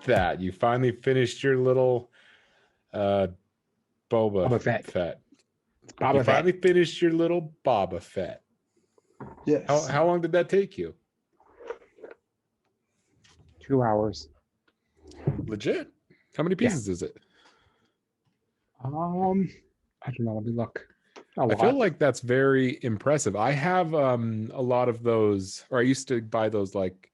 that. You finally finished your little uh Boba Boba Fett. Fett. It's You Boba finally Fett. finished your little Boba Fett. Yes. How long did that take you? 2 hours. Legit? How many Yeah. pieces is it? I don't know. Let me look. A I feel lot. like that's very impressive. I have a lot of those, or I used to buy those like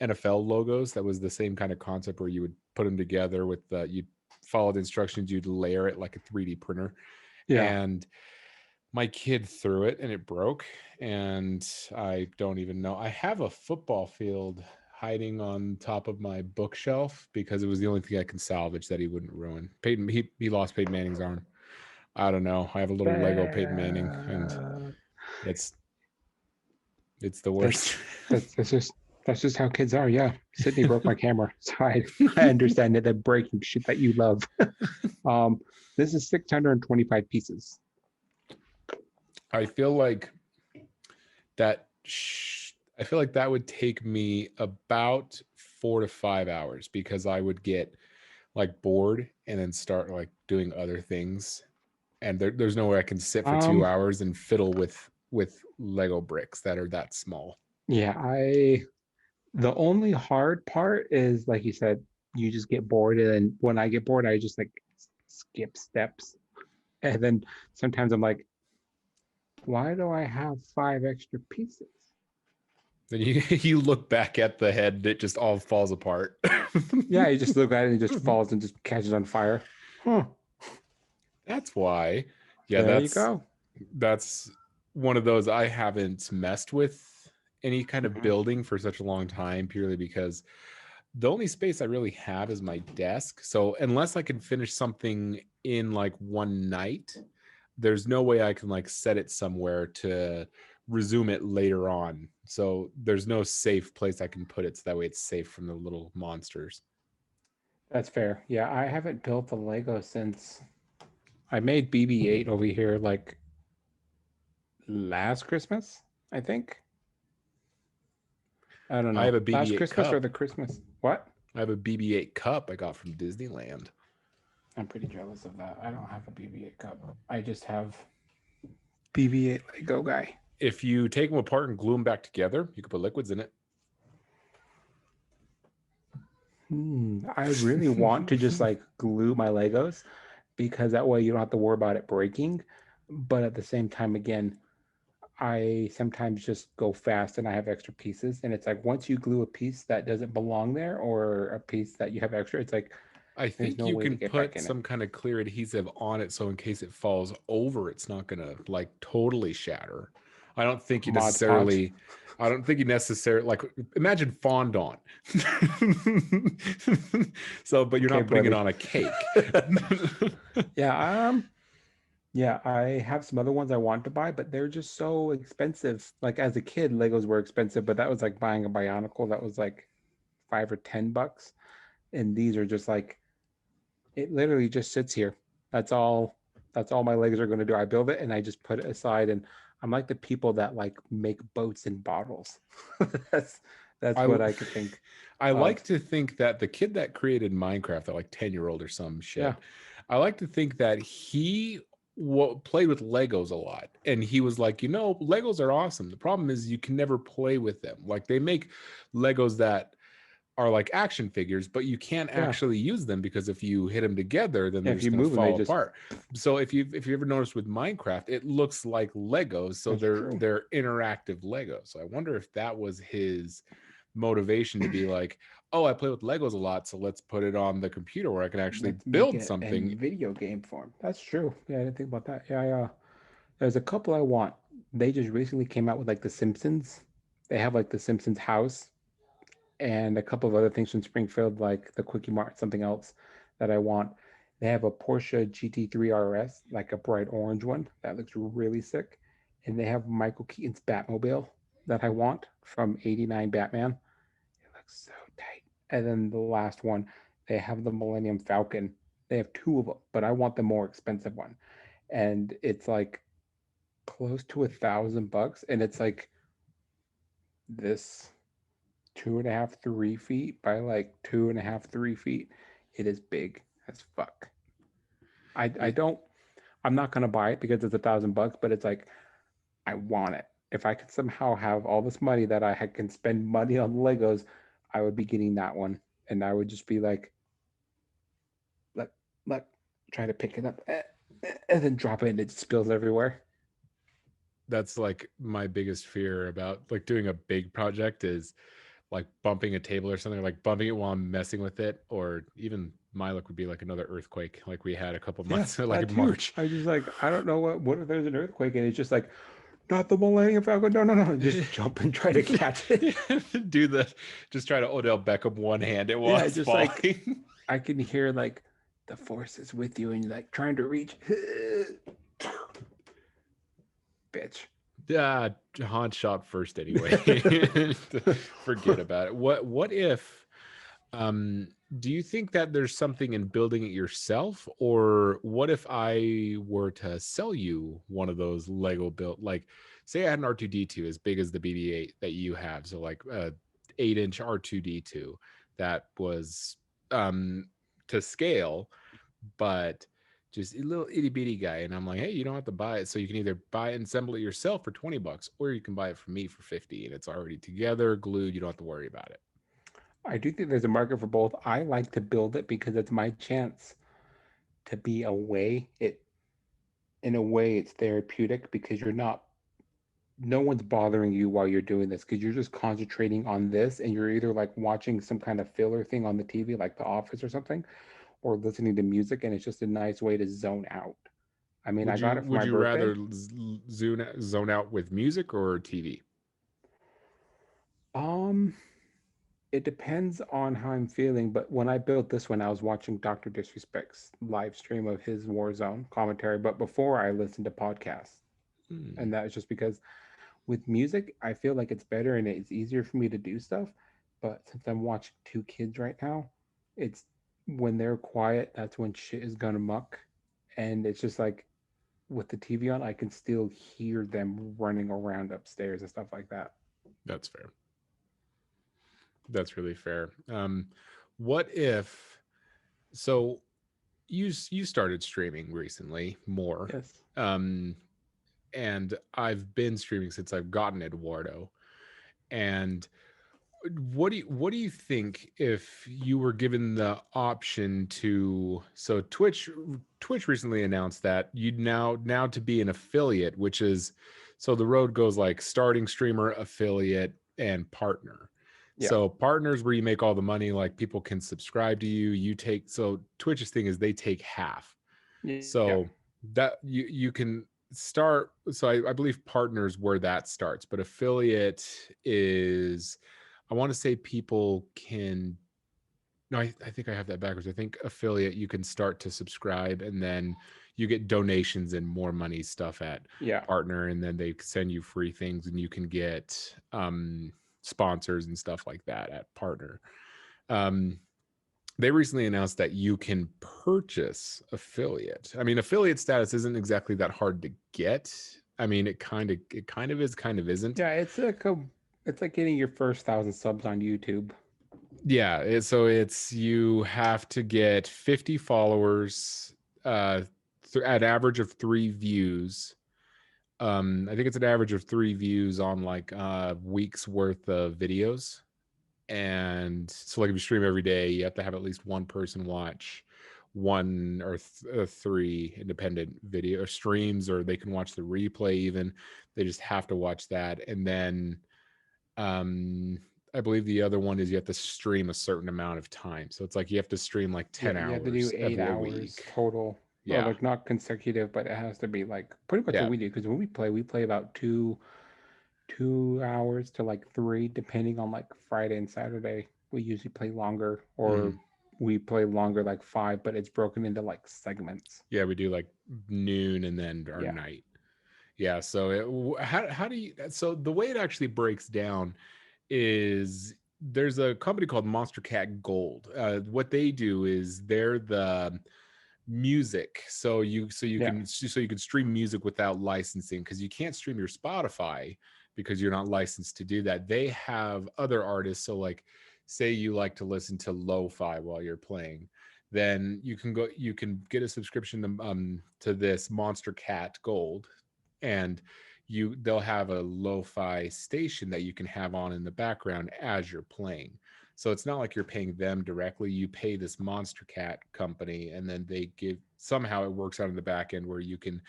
NFL logos. That was the same kind of concept where you would put them together with you'd follow the instructions, you'd layer it like a 3D printer. Yeah. And my kid threw it and it broke. And I don't even know. I have a football field hiding on top of my bookshelf because it was the only thing I can salvage that he wouldn't ruin. Peyton, he lost Peyton Manning's arm. I don't know. I have a little Lego Peyton Manning, and Uh, it's it's the that's worst. that's just how kids are. Yeah. Sydney broke my camera. So I understand that the breaking shit that you love. Um, this is 625 pieces. I feel like that. I feel like that would take me about 4 to 5 hours because I would get like bored and then start like doing other things, and there's no way I can sit for two Um, hours and fiddle with Lego bricks that are that small. yeah, the only hard part is like you said, you just get bored, and then when I get bored, I just like skip steps. And then sometimes I'm like, why do I have five extra pieces? Then you you look back at the head, it just all falls apart. Yeah, you just look at it and it just falls and just catches on fire. Huh. That's why. Yeah, There you go. that's one of those I haven't messed with any kind of Mhm. building for such a long time purely because the only space I really have is my desk. So unless I can finish something in like one night, there's no way I can like set it somewhere to resume it later on. So there's no safe place I can put it so that way it's safe from the little monsters. That's fair. Yeah, I haven't built a Lego since I made BB-8 over here like last Christmas, I think. I don't I know. have a Last BB-8 Christmas or cup. the Christmas? What? I have a BB-8 cup I got from Disneyland. I'm pretty jealous of that. I don't have a BB-8 cup. I just have BB-8 Lego guy. If you take them apart and glue them back together, you can put liquids in it. I really want to just like glue my Legos because that way you don't have to worry about it breaking. But at the same time, again, I sometimes just go fast and I have extra pieces. And it's like once you glue a piece that doesn't belong there or a piece that you have extra, it's like I there's think no you way to can get back put in it. some kind of clear adhesive on it so in case it falls over, it's not going to like totally shatter. I don't think you Mod Podge. necessarily, I don't think you necessarily, like, imagine fondant. So, but you're Okay, not putting it buddy. on a cake. Yeah, yeah, I have some other ones I want to buy, but they're just so expensive. Like as a kid, Legos were expensive, but that was like buying a Bionicle that was like $5 or $10. And these are just like it literally just sits here. That's all my legs are going to do. I build it and I just put it aside, and I'm like the people that like make boats in bottles. that's that's I what I could think I of. like to think that the kid that created Minecraft, that like 10-year-old or some Yeah. shit, I like to think that he played with Legos a lot. And he was like, Legos are awesome. The problem is you can never play with them. Like they make Legos that are like action figures, but you can't Yeah. actually use them because if you hit them together, then Yeah, they're if just you going to move them, they fall just apart. So if you ever noticed with Minecraft, it looks like Legos, so that's they're true. they're interactive Legos. So I wonder if that was his motivation to be like, oh, I play with Legos a lot, so let's put it on the computer where I can actually Let's make build it something. in video game form. That's true. Yeah, I didn't think about that. Yeah, yeah. There's a couple I want. They just recently came out with like The Simpsons. They have like The Simpsons house and a couple of other things from Springfield, like the Quickie Mart, something else that I want. They have a Porsche GT3 RS, like a bright orange one that looks really sick. And they have Michael Keaton's Batmobile that I want from '89 Batman. It looks so tight. And then the last one, they have the Millennium Falcon. They have two of them, but I want the more expensive one. And it's like close to $1,000. And it's like this 2.5, 3 feet by like 2.5, 3 feet. It is big as fuck. I It, don't. I'm not gonna buy it because it's $1,000, but it's like I want it. If I could somehow have all this money that can spend money on Legos, I would be getting that one, and I would just be like, let let try to pick it up, and then drop it, and it spills everywhere. that's like my biggest fear about like doing a big project is like bumping a table or something, like bumping it while I'm messing with it, or even my luck would be like another earthquake like we had a couple Yeah, months like that in too. March. I just like I don't know what if there's an earthquake and it's just like not the Millennium Falcon. No, no, no. Just jump and try to catch it. Do the just try to Odell Beckham one hand it while Yeah, it's just like falling. I can hear like the force is with you and you're like trying to reach. Bitch. Yeah, Han shot first anyway. Forget about it. What if um do you think that there's something in building it yourself, or what if I were to sell you one of those Lego built, like say I had an R2D2 as big as the BB-8 that you have, so like a 8-inch R2D2 that was to scale, but just a little itty bitty guy. And I'm like, hey, you don't have to buy it. So you can either buy it and assemble it yourself for $20, or you can buy it from me for 50, and it's already together, glued. You don't have to worry about it. I do think there's a market for both. I like to build it because it's my chance to be away. It in a way it's therapeutic because you're not no one's bothering you while you're doing this because you're just concentrating on this and you're either like watching some kind of filler thing on the TV like The Office or something or listening to music and it's just a nice way to zone out. I mean, I Would got you it for would my you rather birthday. zone out with music or TV? Um it depends on how I'm feeling, but when I built this one I was watching Dr. Disrespect's live stream of his Warzone commentary, but before I listened to podcasts. Hmm, And that is just because with music, I feel like it's better and it's easier for me to do stuff. But since I'm watching two kids right now, it's when they're quiet, that's when shit is gonna muck. And it's just like with the TV on, I can still hear them running around upstairs and stuff like that. that's fair. That's really fair. What if so you started streaming recently more, Yes. um, and I've been streaming since I've gotten Eduardo. And what do you think if you were given the option to, so Twitch recently announced that you'd now to be an affiliate, which is, so the road goes like starting streamer, affiliate, and partner. Yeah. So partners where you make all the money, like people can subscribe to you, you take, so Twitch's thing is they take half. Yeah. So that you can start, so I believe partners where that starts, but affiliate is, I want to say people can, no, I think I have that backwards. I think affiliate you can start to subscribe, and then you get donations and more money stuff at Yeah. partner, and then they send you free things, and you can get sponsors and stuff like that at partner. um they recently announced that you can purchase affiliate. I mean, affiliate status isn't exactly that hard to get. I mean, it kind of is, kind of isn't. Yeah, it's like getting your first 1,000 subs on YouTube. Yeah, so it's, you have to get 50 followers, at average of 3 views. I think it's an average of 3 views on like weeks worth of videos. And so like if you stream every day, you have to have at least one person watch one or 3 independent video streams, or they can watch the replay even. They just have to watch that. And then um I believe the other one is you have to stream a certain amount of time. So it's like you have to stream like Yeah, 10 you have to do hours eight every a hours week. total, or Yeah. like not consecutive, but it has to be like pretty much what Yeah. we do. Because when we play about 2 hours to like three, depending on like Friday and Saturday. We usually play longer, or Mhm. we play longer like five, but it's broken into like segments. Yeah, we do like noon and then our Yeah, night. Yeah, so how do you, so the way it actually breaks down is there's a company called Monster Cat Gold. What they do is they're the music. So you yeah, can stream music without licensing, because you can't stream your Spotify because you're not licensed to do that. They have other artists. So, like, say you like to listen to lo-fi while you're playing, then you can get a subscription to this Monster Cat Gold, and they'll have a lo-fi station that you can have on in the background as you're playing. So it's not like you're paying them directly. You pay this Monster Cat company, and then they give, somehow it works out in the back end where you can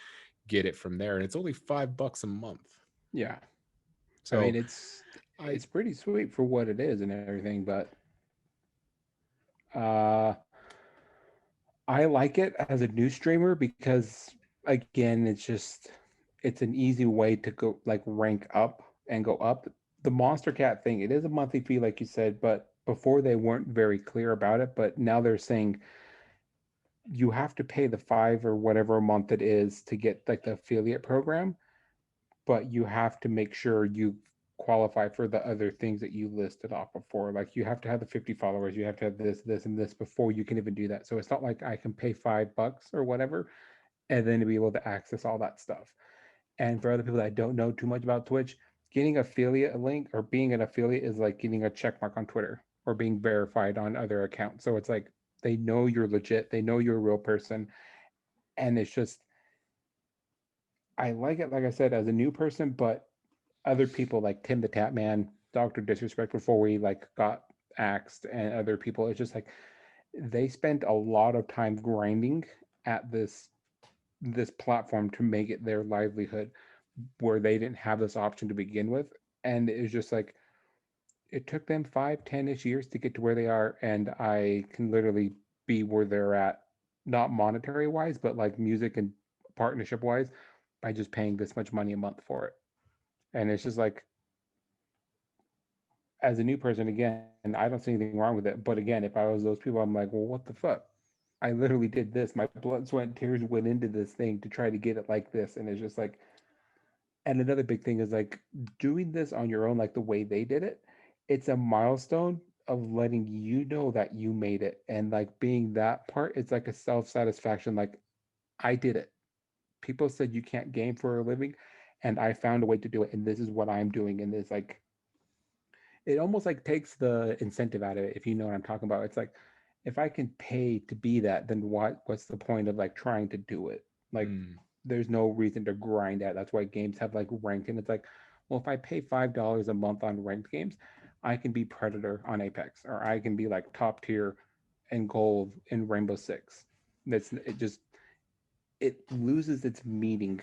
get it from there, and it's only $5 a month. Yeah. I mean, So I it's pretty sweet for what it is and everything, but uh I like it as a new streamer because again, it's an easy way to go like rank up and go up. The Monster Cat thing, it is a monthly fee like you said, but before they weren't very clear about it, but now they're saying you have to pay the 5 or whatever a month it is to get like the affiliate program, but you have to make sure you qualify for the other things that you listed off before. Like you have to have the 50 followers, you have to have this, and this before you can even do that. So it's not like I can pay $5 or whatever and then to be able to access all that stuff. And for other people that don't know too much about Twitch, getting affiliate link or being an affiliate is like getting a check mark on Twitter or being verified on other accounts. So it's like they know you're legit, they know you're a real person, and it's just I like it, like I said, as a new person, but other people like Tim the Tap Man, Doctor Disrespect before we like got axed, and other people, it's just like they spent a lot of time grinding at this platform to make it their livelihood, where they didn't have this option to begin with, and it was just like it took them 5, 10-ish years to get to where they are, and I can literally be where they're at, not monetary wise, but like music and partnership wise, by just paying this much money a month for it. And it's just like as a new person, again, I don't see anything wrong with it. But again, if I was those people, I'm like, well, what the fuck? I literally did this. My blood, sweat, and tears went into this thing to try to get it like this. And it's just like, and another big thing is like doing this on your own, like the way they did it. It's a milestone of letting you know that you made it. And like being that part, it's like a self satisfaction. Like, I did it. People said you can't game for a living, and I found a way to do it. And this is what I'm doing. And it's like, it almost like takes the incentive out of it, if you know what I'm talking about. It's like if I can pay to be that, then what's the point of like trying to do it? Like mm, there's no reason to grind that. That's why games have like ranked, and it's like, well, if I pay $5 a month on ranked games, I can be Predator on Apex, or I can be like top tier and gold in Rainbow Six. That's it. Just it loses its meaning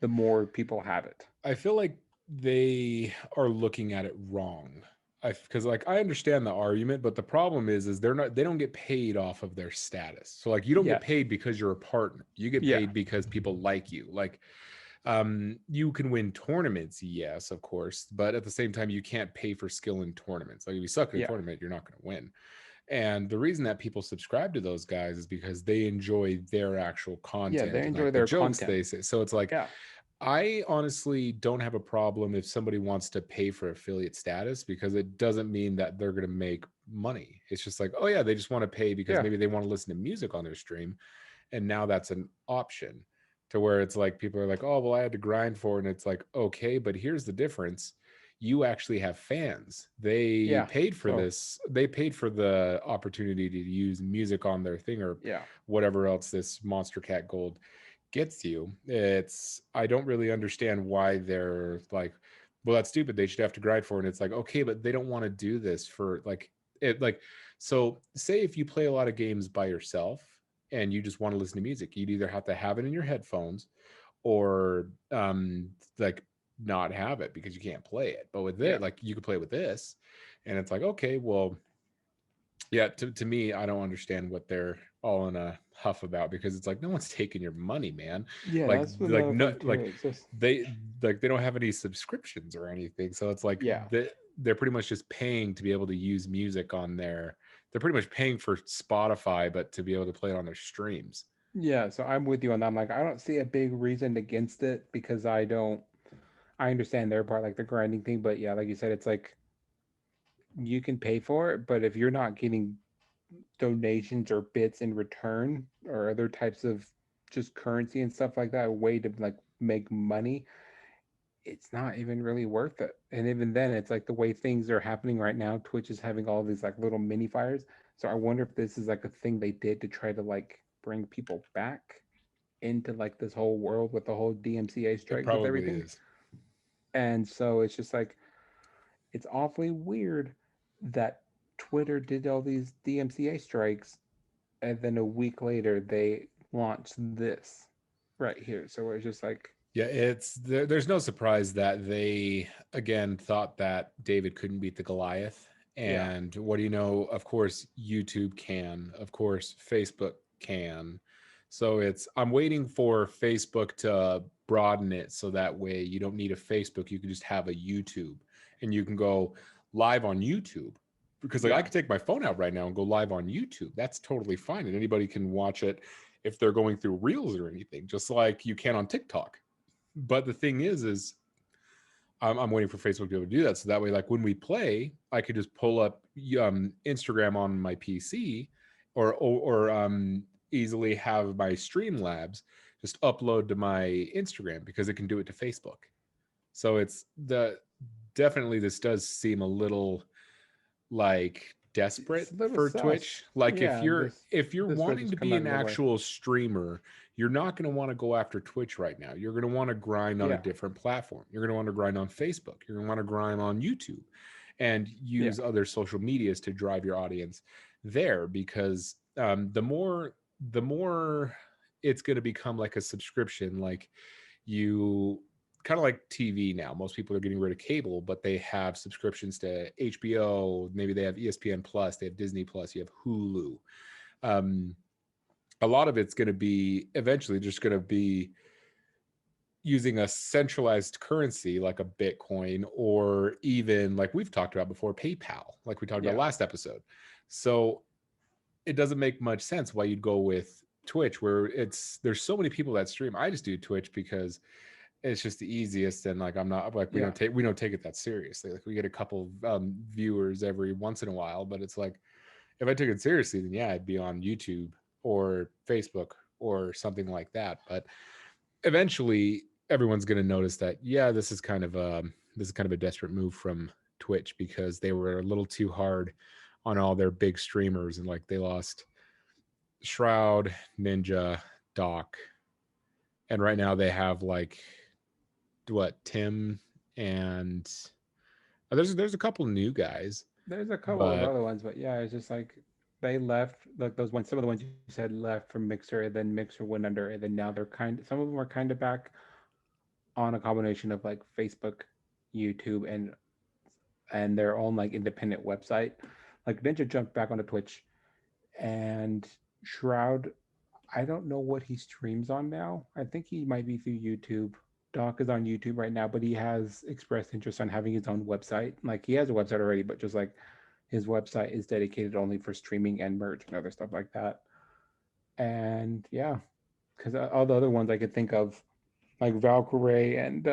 the more people have it. I feel like they are looking at it wrong. Because like I understand the argument, but the problem is they don't get paid off of their status. So like you don't get Yes. paid because you're a partner. You get Yeah. paid because people like you. Like you can win tournaments, yes, of course, but at the same time you can't pay for skill in tournaments. Like if you suck at a Yeah. tournament, you're not going to win. And the reason that people subscribe to those guys is because they enjoy their actual Yeah. They content and enjoy like the their jokes content. they say. So it's like Yeah. I honestly don't have a problem if somebody wants to pay for affiliate status, because it doesn't mean that they're going to make money. It's just like, oh yeah, they just want to pay because Yeah. maybe they want to listen to music on their stream. And now that's an option, to where it's like people are like, oh, well, I had to grind for it. And it's like, okay, but here's the difference. You actually have fans. They Yeah. paid for So this. They paid for the opportunity to use music on their thing or yeah. whatever else this Monster Cat Gold gets you. It's I don't really understand why they're like, well, that's stupid. They should have to grind for it. And it's like, okay, but they don't want to do this for like it like so say if you play a lot of games by yourself and you just want to listen to music, you'd either have to have it in your headphones or like not have it because you can't play it. But with Yeah. it, like you could play with this. And it's like, okay, well, yeah, to me, I don't understand what they're all in a huff about, because it's like no one's taking your money, man. Yeah, Like that's like another no thing too. like It's just they they don't have any subscriptions or anything. So it's like yeah. they're pretty much just paying to be able to use music on their they're pretty much paying for Spotify, but to be able to play it on their streams. Yeah, so I'm with you on that. I'm like, I don't see a big reason against it because I understand their part, like the grinding thing, but yeah, like you said, it's like you can pay for it, but if you're not getting donations or bits in return or other types of just currency and stuff like that, a way to like make money, it's not even really worth it. And even then, it's like the way things are happening right now. Twitch is having all these like little mini fires. So I wonder if this is like a thing they did to try to like bring people back into like this whole world with the whole DMCA It strikes with probably everything. is. And so it's just like it's awfully weird that Twitter did all these DMCA strikes and then a week later they launched this right here. So it's just like, Yeah, there's no surprise that they again thought that David couldn't beat the Goliath. yeah, And what do you know? Of course, YouTube can. Of course, Facebook can. So I'm waiting for Facebook to broaden it so that way you don't need a Facebook, you can just have a YouTube and you can go live on YouTube. Because like I yeah, could take my phone out right now and go live on YouTube. That's totally fine. And anybody can watch it if they're going through reels or anything, just like you can on TikTok. But the thing is I'm waiting for Facebook to be able to do that. So that way, like when we play, I could just pull up Instagram on my PC, or easily have my Streamlabs just upload to my Instagram because it can do it to Facebook. So it's the definitely this does seem a little like it's desperate a little for sus. Twitch. Like Yeah, if you're this wanting just to come be out an of nowhere. actual streamer, you're not going to want to go after Twitch right now. You're going to want to grind on a Yeah, different platform. You're going to want to grind on Facebook. You're going to want to grind on YouTube and yeah, use other social medias to drive your audience there because the more it's going to become like a subscription, like you kind of like TV now. Most people are getting rid of cable, but they have subscriptions to HBO. Maybe they have ESPN Plus, they have Disney Plus, you have Hulu. Um, a lot of it's going to be eventually just going to be using a centralized currency like a Bitcoin or even like we've talked about before, PayPal, like we talked about yeah. last episode. So it doesn't make much sense why you'd go with Twitch where there's so many people that stream. I just do Twitch because it's just the easiest and like I'm not like Yeah. we don't take it that seriously. Like we get a couple viewers every once in a while, but it's like if I took it seriously, then yeah, I'd be on YouTube or Facebook or something like that. But eventually everyone's going to notice that yeah, this is kind of a desperate move from Twitch because they were a little too hard on all their big streamers and like they lost Shroud, Ninja, Doc, and right now they have like what Tim and there's a couple new guys, There's a couple of but other ones, but yeah, it's just like they left, like those ones. Some of the ones you said left from Mixer, and then Mixer went under, and then now they're kind. Some of them are kind of back on a combination of like Facebook, YouTube, and their own like independent website. Like Ninja jumped back onto Twitch, and Shroud. I don't know what he streams on now. I think he might be through YouTube. Doc is on YouTube right now, but he has expressed interest on having his own website. Like he has a website already, but just like his website is dedicated only for streaming and merch and other stuff like that. And yeah, because all the other ones I could think of, like Valkyrie and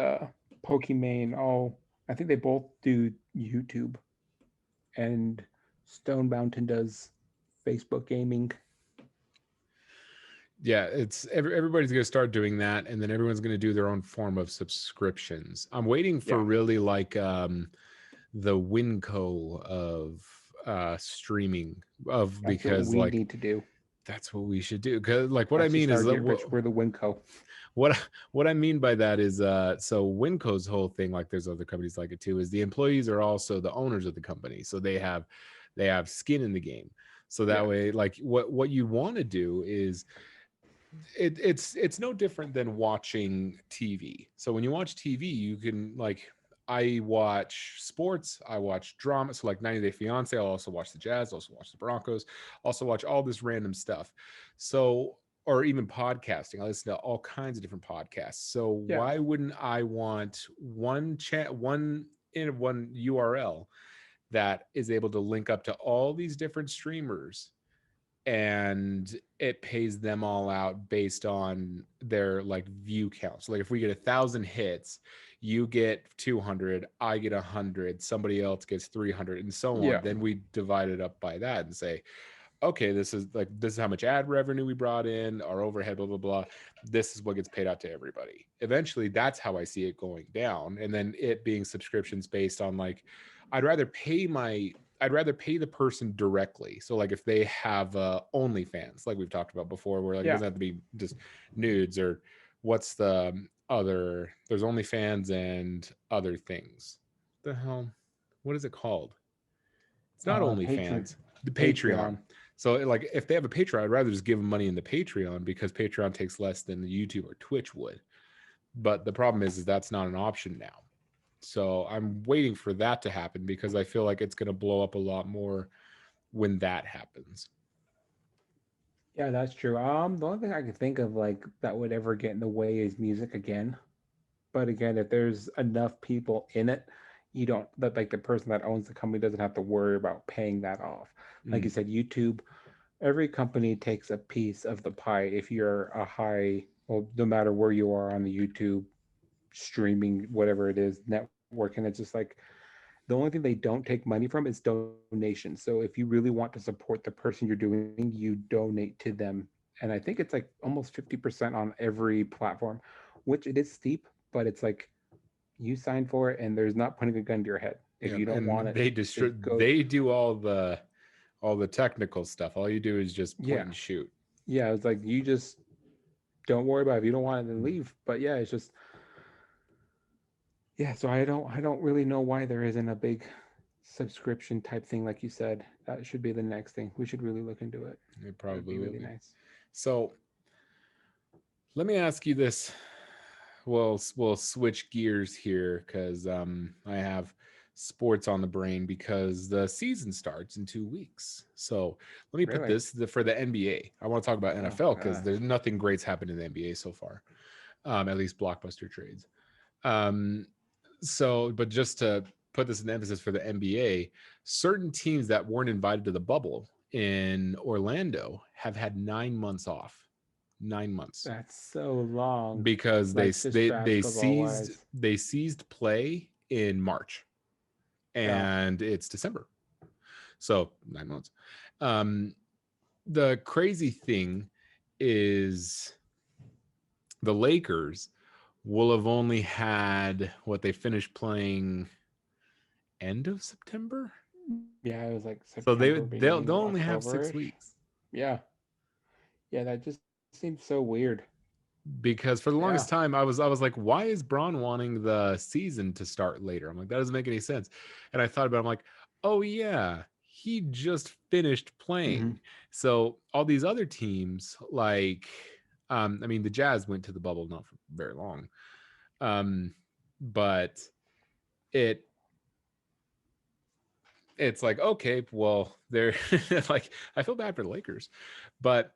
Pokimane, all I think they both do YouTube, and Stone Mountain does Facebook gaming. yeah, everybody's going to start doing that and then everyone's going to do their own form of subscriptions. I'm waiting for Yeah, really like the Winco of streaming of that's what because we like need to do. that's what we should do cuz like what I Let's just mean is start that get rich. We're the Winco. what what I mean by that is so Winco's whole thing, like there's other companies like it too, is the employees are also the owners of the company. So they have skin in the game. So that Yeah, way, like what you want to do is it's no different than watching TV. So when you watch TV, you can like I watch sports, I watch drama, so like 90 Day Fiance, I'll also watch the Jazz, also watch the Broncos, also watch all this random stuff. So or even podcasting, I listen to all kinds of different podcasts. So yeah, why wouldn't I want one URL that is able to link up to all these different streamers and it pays them all out based on their like view count. So like if we get 1,000 hits, you get 200, I get 100, somebody else gets 300 and so on. yeah, Then we divide it up by that and say, okay, this is how much ad revenue we brought in, our overhead, blah blah blah. This is what gets paid out to everybody. Eventually, that's how I see it going down, and then it being subscriptions based on like, I'd rather pay my I'd rather pay the person directly. So like if they have OnlyFans, like we've talked about before, where like it Yeah. doesn't have to be just nudes or what's the other. There's OnlyFans and other things. The hell, what is it called? It's not Patreon. OnlyFans, the Patreon. Patreon. So like if they have a Patreon, I'd rather just give them money in the Patreon because Patreon takes less than the YouTube or Twitch would. But the problem is that's not an option now. So I'm waiting for that to happen because I feel like it's going to blow up a lot more when that happens. Yeah, that's true. The only thing I can think of like that would ever get in the way is music again. But again, if there's enough people in it, you don't that like the person that owns the company doesn't have to worry about paying that off. Like you Mm. said, YouTube, every company takes a piece of the pie. If you're a high, well, no matter where you are on the YouTube streaming, whatever it is, networking, it's just like the only thing they don't take money from is donations. So if you really want to support the person you're doing, you donate to them. And I think it's like almost 50% on every platform, which it is steep, but it's like you signed for it and there's not putting a gun to your head. If Yeah, you don't want and it, it goes. they do all the technical stuff. All you do is just Yeah. point and shoot. Yeah. It's like you just don't worry about it. If you don't want it, then leave. But yeah, it's just, yeah. So I don't really know why there isn't a big subscription type thing like you said. That should be the next thing. We should really look into it. It That would probably be will really be. nice. So let me ask you this. We'll switch gears here because I have sports on the brain because the season starts in 2 weeks. So let me put Really? this for the NBA. I want to talk about Oh NFL because gosh. there's nothing great's happened in the NBA so far, at least blockbuster trades. Um, but just to put this in emphasis for the NBA, certain teams that weren't invited to the bubble in Orlando have had 9 months off. 9 months That's so long. because Like just basketball wise. they seized play in March Oh, and it's December, so 9 months. Um, the crazy thing is the Lakers will have only had what they finished playing end of September, yeah, it was like so September, beginning of they'll only have October ish. 6 weeks Yeah. Yeah, that just seems so weird. because for the Yeah. longest time I was like, why is Braun wanting the season to start later? I'm like, that doesn't make any sense. And I thought about it, I'm like, oh yeah, he just finished Hmm. playing. So all these other teams, like I mean the Jazz went to the bubble not for very long. Um, but it it's like, okay, well, they're like, I feel bad for the Lakers, but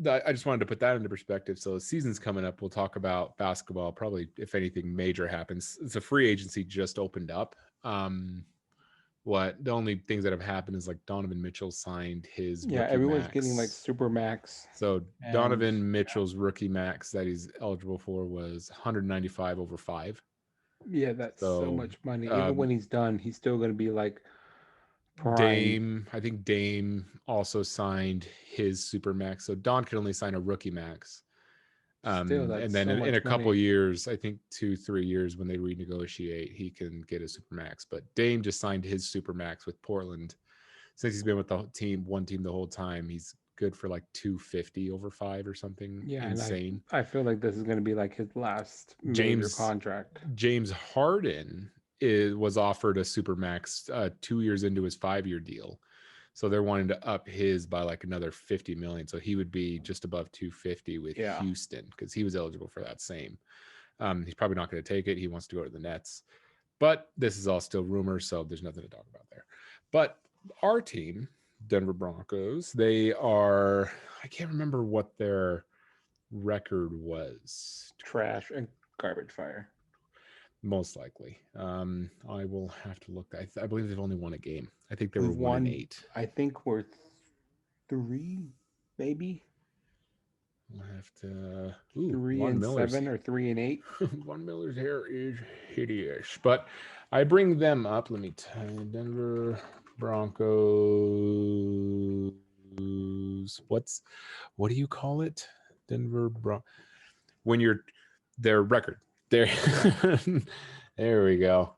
I just wanted to put that into perspective. So the season's coming up. We'll talk about basketball. Probably, if anything major happens, it's a free agency just opened up. What the only things that have happened is like Donovan Mitchell signed his Yeah, rookie everyone's getting like max. super max So and Donovan Mitchell's rookie max that he's eligible for was 195 over 5. yeah, that's so So much money. Even um, when he's done, he's still going to be like prime. I think Dame also signed his super max. So Don could only sign a rookie max. Still, And that's then so in a much couple money. years, I think 2, 3 years when they renegotiate, he can get a super max. But Dame just signed his super max with Portland. Since he's been with the one team the whole time, he's good for like 250 over 5 or something Yeah, and I insane. I feel like this is going to be like his last major James contract. James Harden was offered a super max 2 years into his 5 year deal. So they're wanting to up his by like another 50 million. So he would be just above 250 with Yeah. Houston because he was eligible for that same. He's probably not going to take it. He wants to go to the Nets. But this is all still rumors, so there's nothing to talk about there. But our team, Denver Broncos, they are, I can't remember what their record was. Trash and garbage fire. Most likely. I will have to look. I believe they've only won a game. I think they were We've one and won, eight. I think we're three, maybe We'll have to. Ooh, three Von and Miller's seven or 3 and 8. Von Miller's hair is hideous. But I bring them up. Let me tell you, Denver Broncos What do you call it? Denver when you're their record. There there we go.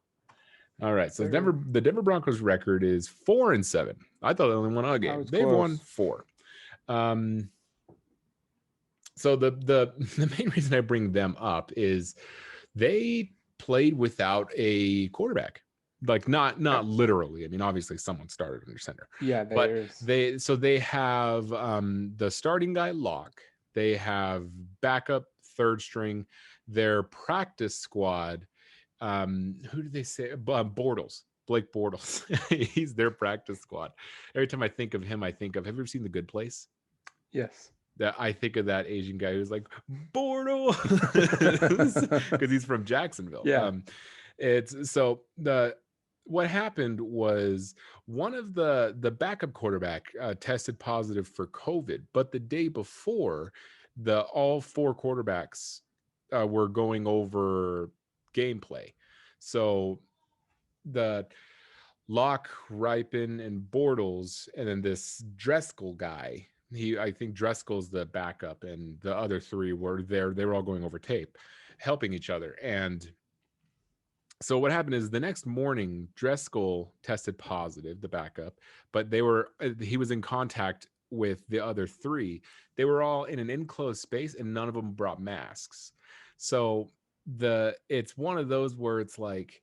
All right. So the Denver Broncos record is 4-7. I thought they only won a game. They've won 4. So the main reason I bring them up is they played without a quarterback. Like not literally. I mean, obviously someone started under center. Yeah, but they have the starting guy Locke. They have backup third string. Their practice squad. Who did they say? Bortles. Blake Bortles. He's their practice squad. Every time I think of him, I think of. Have you ever seen The Good Place? Yes. That I think of that Asian guy who's like Bortles because he's from Jacksonville. Yeah. It's so what happened was one of the backup quarterback tested positive for COVID, but the day before, all 4 quarterbacks were going over gameplay. So the Locke, Ripon, and Bortles, and then this Driscoll guy. I think Driscoll's the backup, and the other 3 were there. They were all going over tape, helping each other. And so what happened is the next morning, Driscoll tested positive, the backup, but he was in contact with the other 3. They were all in an enclosed space, and none of them brought masks. So it's one of those where it's like,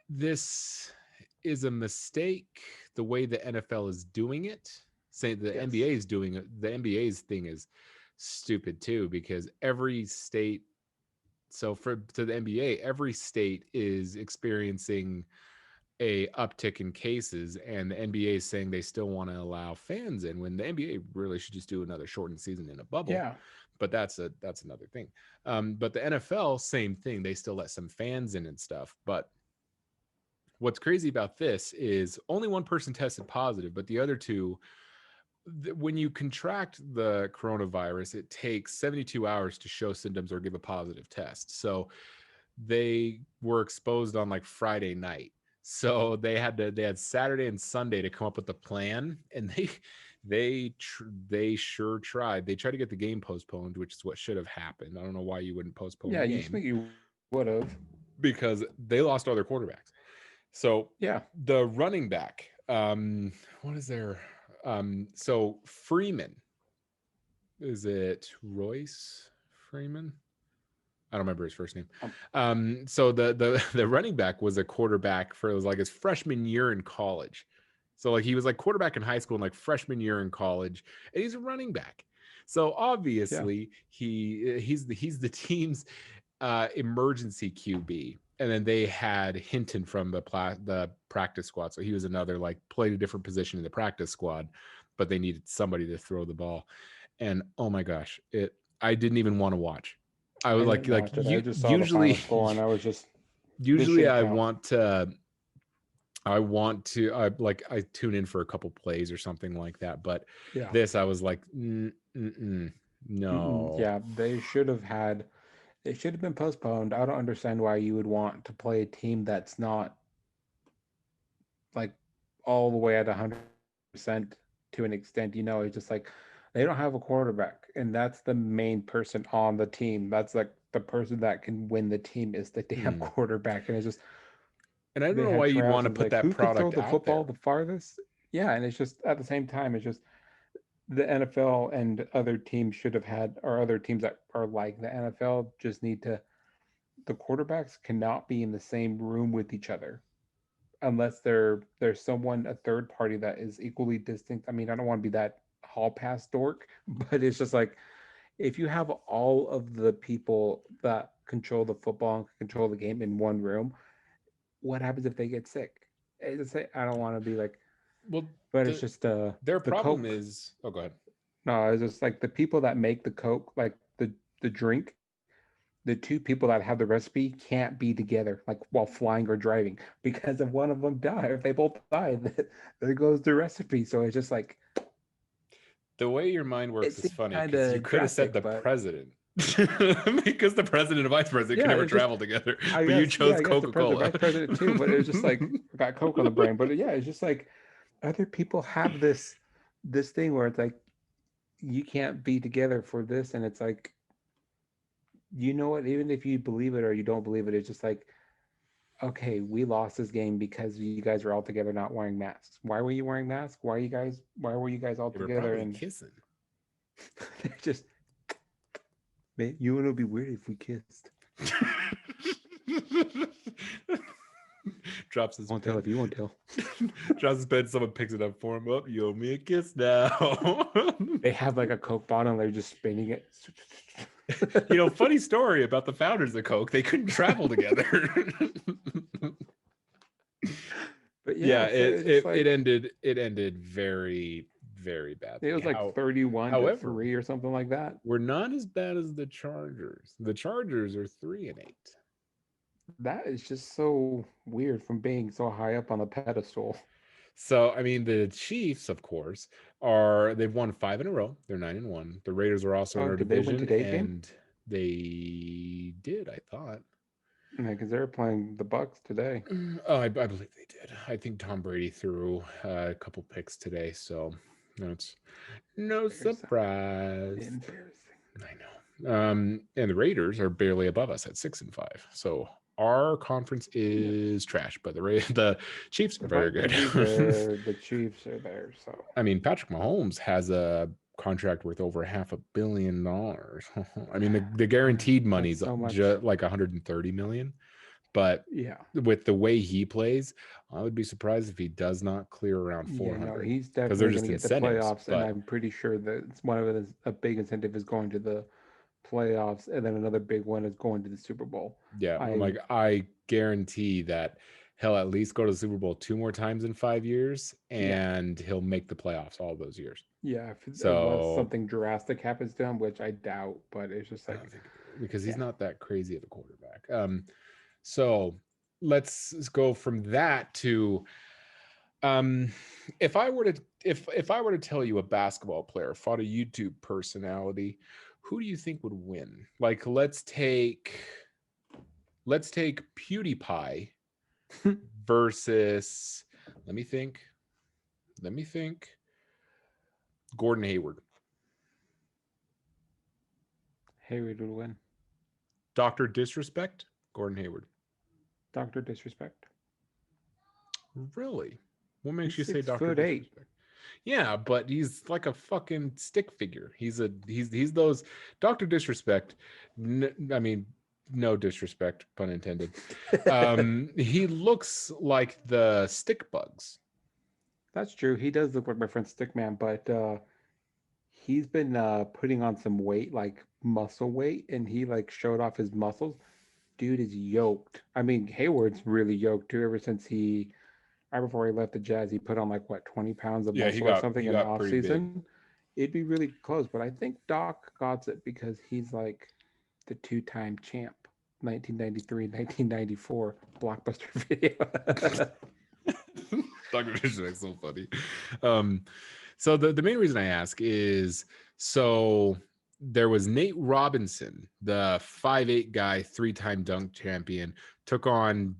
this is a mistake the way the NFL is doing it. Say the NBA is doing it. The NBA's thing is stupid too, because every state, to the NBA, every state is experiencing a uptick in cases, and the NBA is saying they still want to allow fans in, when the NBA really should just do another shortened season in a bubble. Yeah. But that's another thing. But the NFL, same thing. They still let some fans in and stuff. But what's crazy about this is only one person tested positive, but the other 2, when you contract the coronavirus, it takes 72 hours to show symptoms or give a positive test. So they were exposed on like Friday night. So they had Saturday and Sunday to come up with a plan, and they sure tried. They tried to get the game postponed, which is what should have happened. I don't know why you wouldn't postpone the game. Yeah, you think you would have. Because they lost all their quarterbacks. So the running back, what is their so Freeman, is it Royce Freeman? I don't remember his first name. So the running back was a quarterback for his freshman year in college. So like he was like quarterback in high school and like freshman year in college, and he's a running back. So obviously he's the team's emergency QB. And then they had Hinton from the practice squad. So he was another, like, played a different position in the practice squad, but they needed somebody to throw the ball. And oh my gosh, I didn't even want to watch. I was I just saw usually the final score, and I was just usually I tune in for a couple plays or something like that. But this, I was like, no. Yeah, they should have had. It should have been postponed. I don't understand why you would want to play a team that's not like all the way at 100% to an extent. It's just like they don't have a quarterback, and that's the main person on the team. That's like the person that can win the team is the damn quarterback, and it's just. And I don't know why you'd want to put that product out there. Who can throw the football the farthest? Yeah, and it's just at the same time, it's just. The NFL and other teams should have had, or other teams that are like the NFL just need to, the quarterbacks cannot be in the same room with each other unless there's someone, a third party that is equally distinct. I mean, I don't want to be that hall pass dork, but it's just like, if you have all of the people that control the football and control the game in one room, what happens if they get sick? I don't want to be like, but it's just their problem Coke, is. Oh, go ahead. No, it's just like the people that make the Coke, like the drink. The 2 people that have the recipe can't be together, like while flying or driving, because if one of them die, if they both die, there goes the recipe. So it's just like the way your mind works is funny, because you could have said the president. Because the president and vice president can never travel together. But you chose Coca-Cola. The vice president too, but it was just like got Coke on the brain. But yeah, it's just like other people have this this thing where it's like you can't be together for this, and it's like, you know what? Even if you believe it or you don't believe it, it's just like, okay, we lost this game because you guys were all together not wearing masks. Why were you wearing masks? Why are you guys? Why were you guys all They were together? probably And kissing. just, man, you know, it'd be weird if we kissed. Drops his Won't tell pen. if you won't tell. Drops his pen. Someone picks it up for him. Oh, you owe me a kiss now. They have like a Coke bottle, and they're just spinning it. You know, funny story about the founders of Coke. They couldn't travel together. But Yeah, yeah, so it's just like it ended very, very it badly. was like 31 to However, 3 or something like that. we're not as bad as the Chargers. The Chargers are 3-8. That is just so weird from being so high up on the pedestal. So I mean, the Chiefs, of course, they've won 5 in a row. They're 9-1. The Raiders are also in Oh, our did they win division, today's game? and they did. I thought. Yeah, because they're playing the Bucks today. Oh, I believe they did. I think Tom Brady threw a couple picks today, so it's no surprise. Embarrassing. I know. And the Raiders are barely above us at 6-5. So our conference is trash, but the Chiefs are The very Vikings are good. there. The Chiefs are there. So I mean, Patrick Mahomes has a contract worth over $500 million. I mean, the guaranteed that's money's so much. just like 130 million. But Yeah. with the way he plays, I would be surprised if he does not clear around Yeah, no, 400 he's because they're definitely going just to get the incentives. playoffs, and But I'm pretty sure that it's one of his, a big incentive is going to the playoffs, and then another big one is going to the Super Bowl. yeah, I'm I like, I guarantee that he'll at least go to the Super Bowl 2 more times in 5 years, Yeah, and he'll make the playoffs all those years. yeah. Unless So something drastic happens to him, which I doubt, but it's just I like, don't think because he's yeah, not that crazy at the quarterback. So let's go from that to um, if I were to if I were to tell you a basketball player fought a YouTube personality, who do you think would win? Like let's take PewDiePie versus let me think. Let me think. Gordon Hayward. Hayward would win. Dr. Disrespect, Gordon Hayward. Doctor Disrespect. Really? What makes He's you say six Dr. foot eight. Disrespect? Yeah, but he's like a fucking stick figure. He's those Dr. Disrespect. I mean, no disrespect, pun intended. He looks like the stick bugs. That's true. He does look like my friend Stickman, but he's been putting on some weight, like muscle weight, and he like showed off his muscles. Dude is yoked. I mean, Hayward's really yoked too. Ever since right before he left the Jazz, he put on like what 20 pounds of Yeah, muscle or something he in the got off pretty big. season. It'd be really close, but I think Doc got it because he's like the two-time champ, 1993, 1994 blockbuster video. Dr. Disrespect's so funny. So the main reason I ask is so there was Nate Robinson, the 5'8" guy, 3-time dunk champion, took on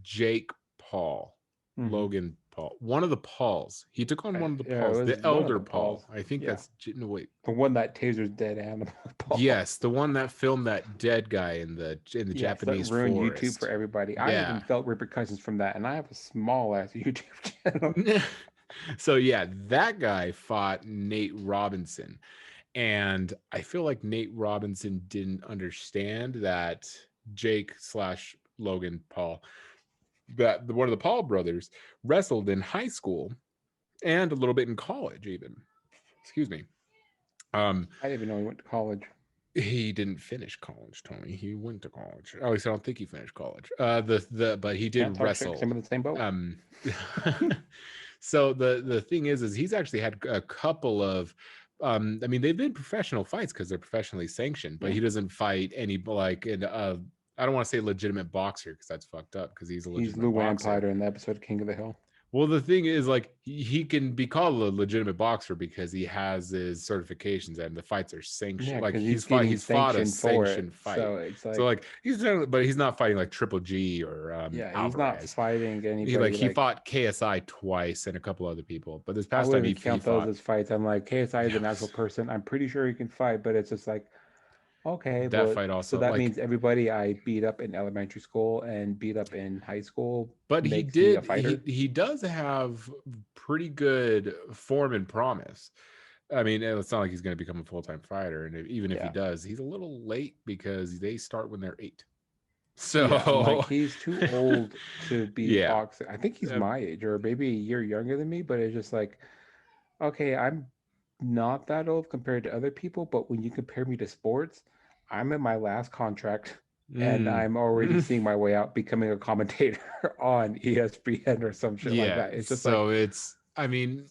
Jake Paul, Hmm. Logan Paul, one of the Pauls. He took on one of the Yeah, it Pauls, was the one of elder the Paul. Pauls. I think Yeah, that's no wait. the one that tasers dead animal. Paul. Yes, the one that filmed that dead guy in the Yes, that Japanese ruined YouTube for forest. everybody. I even Yeah. felt repercussions from that, and I have a small ass YouTube channel. So yeah, that guy fought Nate Robinson. And I feel like Nate Robinson didn't understand that Jake slash Logan Paul, that one of the Paul brothers, wrestled in high school and a little bit in college, even. Excuse me. Um, I didn't even know he went to college. he didn't finish college, Tony. He went to college. At least I don't think he finished college. But he Can't did talk shit 'cause I'm wrestle. in the same boat. So the thing is he's actually had a couple of I mean they've been professional fights because they're professionally sanctioned, but Yeah. he doesn't fight any like in I don't want to say legitimate boxer because that's fucked up because he's a He's legitimate Luann boxer. Pider in the episode King of the Hill. Well, the thing is, like, he can be called a legitimate boxer because he has his certifications and the fights are Yeah, sanctioned. Like because he's getting he's fought a sanctioned for it. sanctioned fight. So it's So like, like but he's not fighting like Triple G or yeah, he's not Alvarez. fighting He anybody like fought KSI twice and a couple other people, but this I past time wouldn't he count those fought. as fights. I'm like, KSI is Yeah, an actual person. I'm pretty sure he can fight, but it's just like, okay, that well, fight so also that like, means everybody I beat up in elementary school and beat up in high school but makes me a he fighter. does have pretty good form and promise. I mean, it's not like he's going to become a full-time fighter, and even if he Yeah. does, he's a little late because they start when they're 8. Yeah, I'm like, So he's too old to be yeah, boxing. I think he's uh, my age or maybe a year younger than me, but it's just like, okay, I'm not that old compared to other people, but when you compare me to sports, I'm in my last contract and mm, I'm already seeing my way out becoming a commentator on ESPN or some shit like yeah. that. It's just like, So it's, I mean,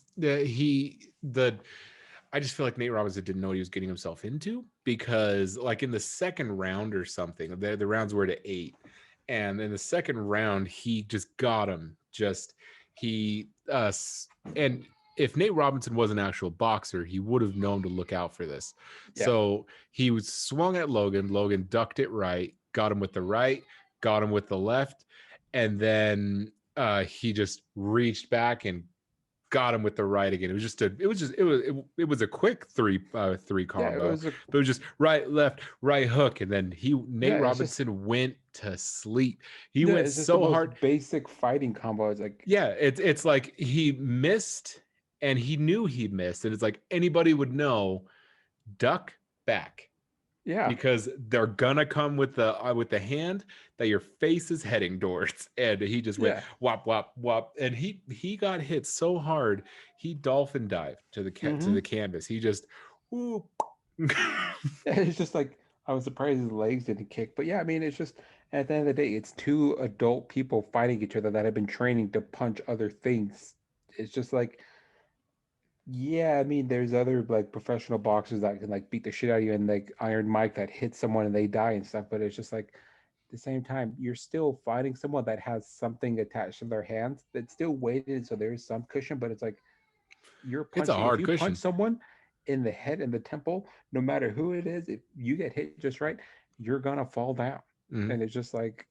I just feel like Nate Robinson didn't know what he was getting himself into because, like, in the second round or something, the rounds were to 8, and in the second round, he just got him. Just he and if Nate Robinson was an actual boxer, he would have known to look out for this. yeah. So he was swung at Logan. Logan ducked it right, got him with the right, got him with the left, and then he just reached back and got him with the right again. It was a quick three Yeah, it combo, was a but it was just right, left, right hook, and then Nate yeah, it's just Robinson went to sleep. He yeah, went it's just the so most hard. basic fighting combo. It's like Yeah, it's like he missed and he knew he missed, and it's like anybody would know, duck back yeah. because they're gonna come with the hand that your face is heading towards, and he just went Yeah. whop whop whop, and he got hit so hard he dolphin dived to Hmm. the canvas. He just ooh. It's just like I was surprised his legs didn't kick. But yeah, I mean, it's just at the end of the day, it's two adult people fighting each other that have been training to punch other things. It's just like, yeah, I mean, there's other like professional boxers that can like beat the shit out of you and like Iron Mike that hits someone and they die and stuff. But it's just like at the same time, you're still fighting someone that has something attached to their hands that's still weighted, so there is some cushion, but it's like you're It's a punching. If hard you punch cushion. someone in the head and the temple, no matter who it is, if you get hit just right, you're gonna fall down. Mhm. And it's just like,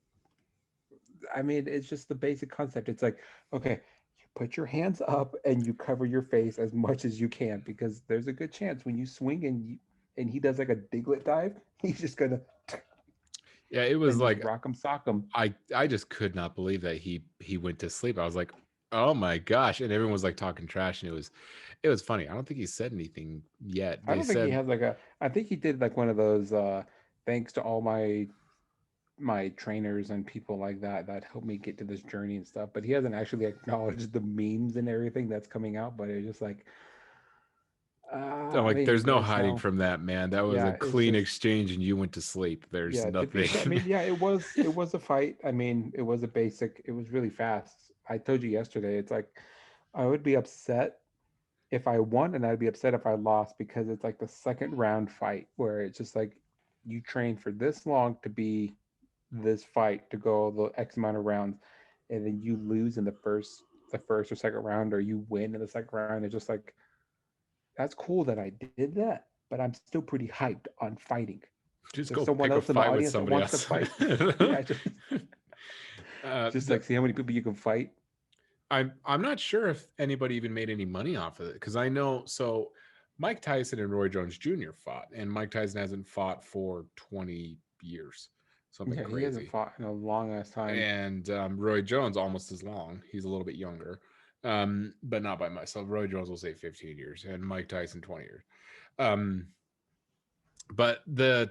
I mean, it's just the basic concept. It's like, okay, you put your hands up and you cover your face as much as you can because there's a good chance when you swing and he does like a diglet dive, he's just gonna Yeah, it was and just like rock him, sock him. I just could not believe that he went to sleep. I was like, oh my gosh, and everyone was like talking trash, and it was funny. I don't think he said anything yet. I They don't think he said, has like a. I think he did like one of those. Thanks to all my trainers and people like that helped me get to this journey and stuff. But he hasn't actually acknowledged the memes and everything that's coming out. But it's just like, I'm I like, mean, there's no there's hiding no, from that, man. That was a yeah, it's clean just, exchange, and you went to sleep. There's yeah. To be nothing. fair, I mean, yeah, it was a fight. I mean, it was a basic. It was really fast. I told you yesterday. It's like I would be upset if I won, and I'd be upset if I lost because it's like the second round fight where it's just like you train for this long to be this fight to go the X amount of rounds, and then you lose in the first or second round, or you win in the second round. It's just like that's cool that I did that, but I'm still pretty hyped on fighting. Just There's go someone pick a else in the fight with audience that somebody wants to else. fight. Yeah, just The, like see how many people you can fight. I'm not sure if anybody even made any money off of it because I know so Mike Tyson and Roy Jones Jr. fought, and Mike Tyson hasn't fought for 20 years, something Yeah, he hasn't crazy. fought in a long ass time. And Roy Jones almost as long. He's a little bit younger, but not by much. So Roy Jones will say 15 years, and Mike Tyson 20 years. Um, but they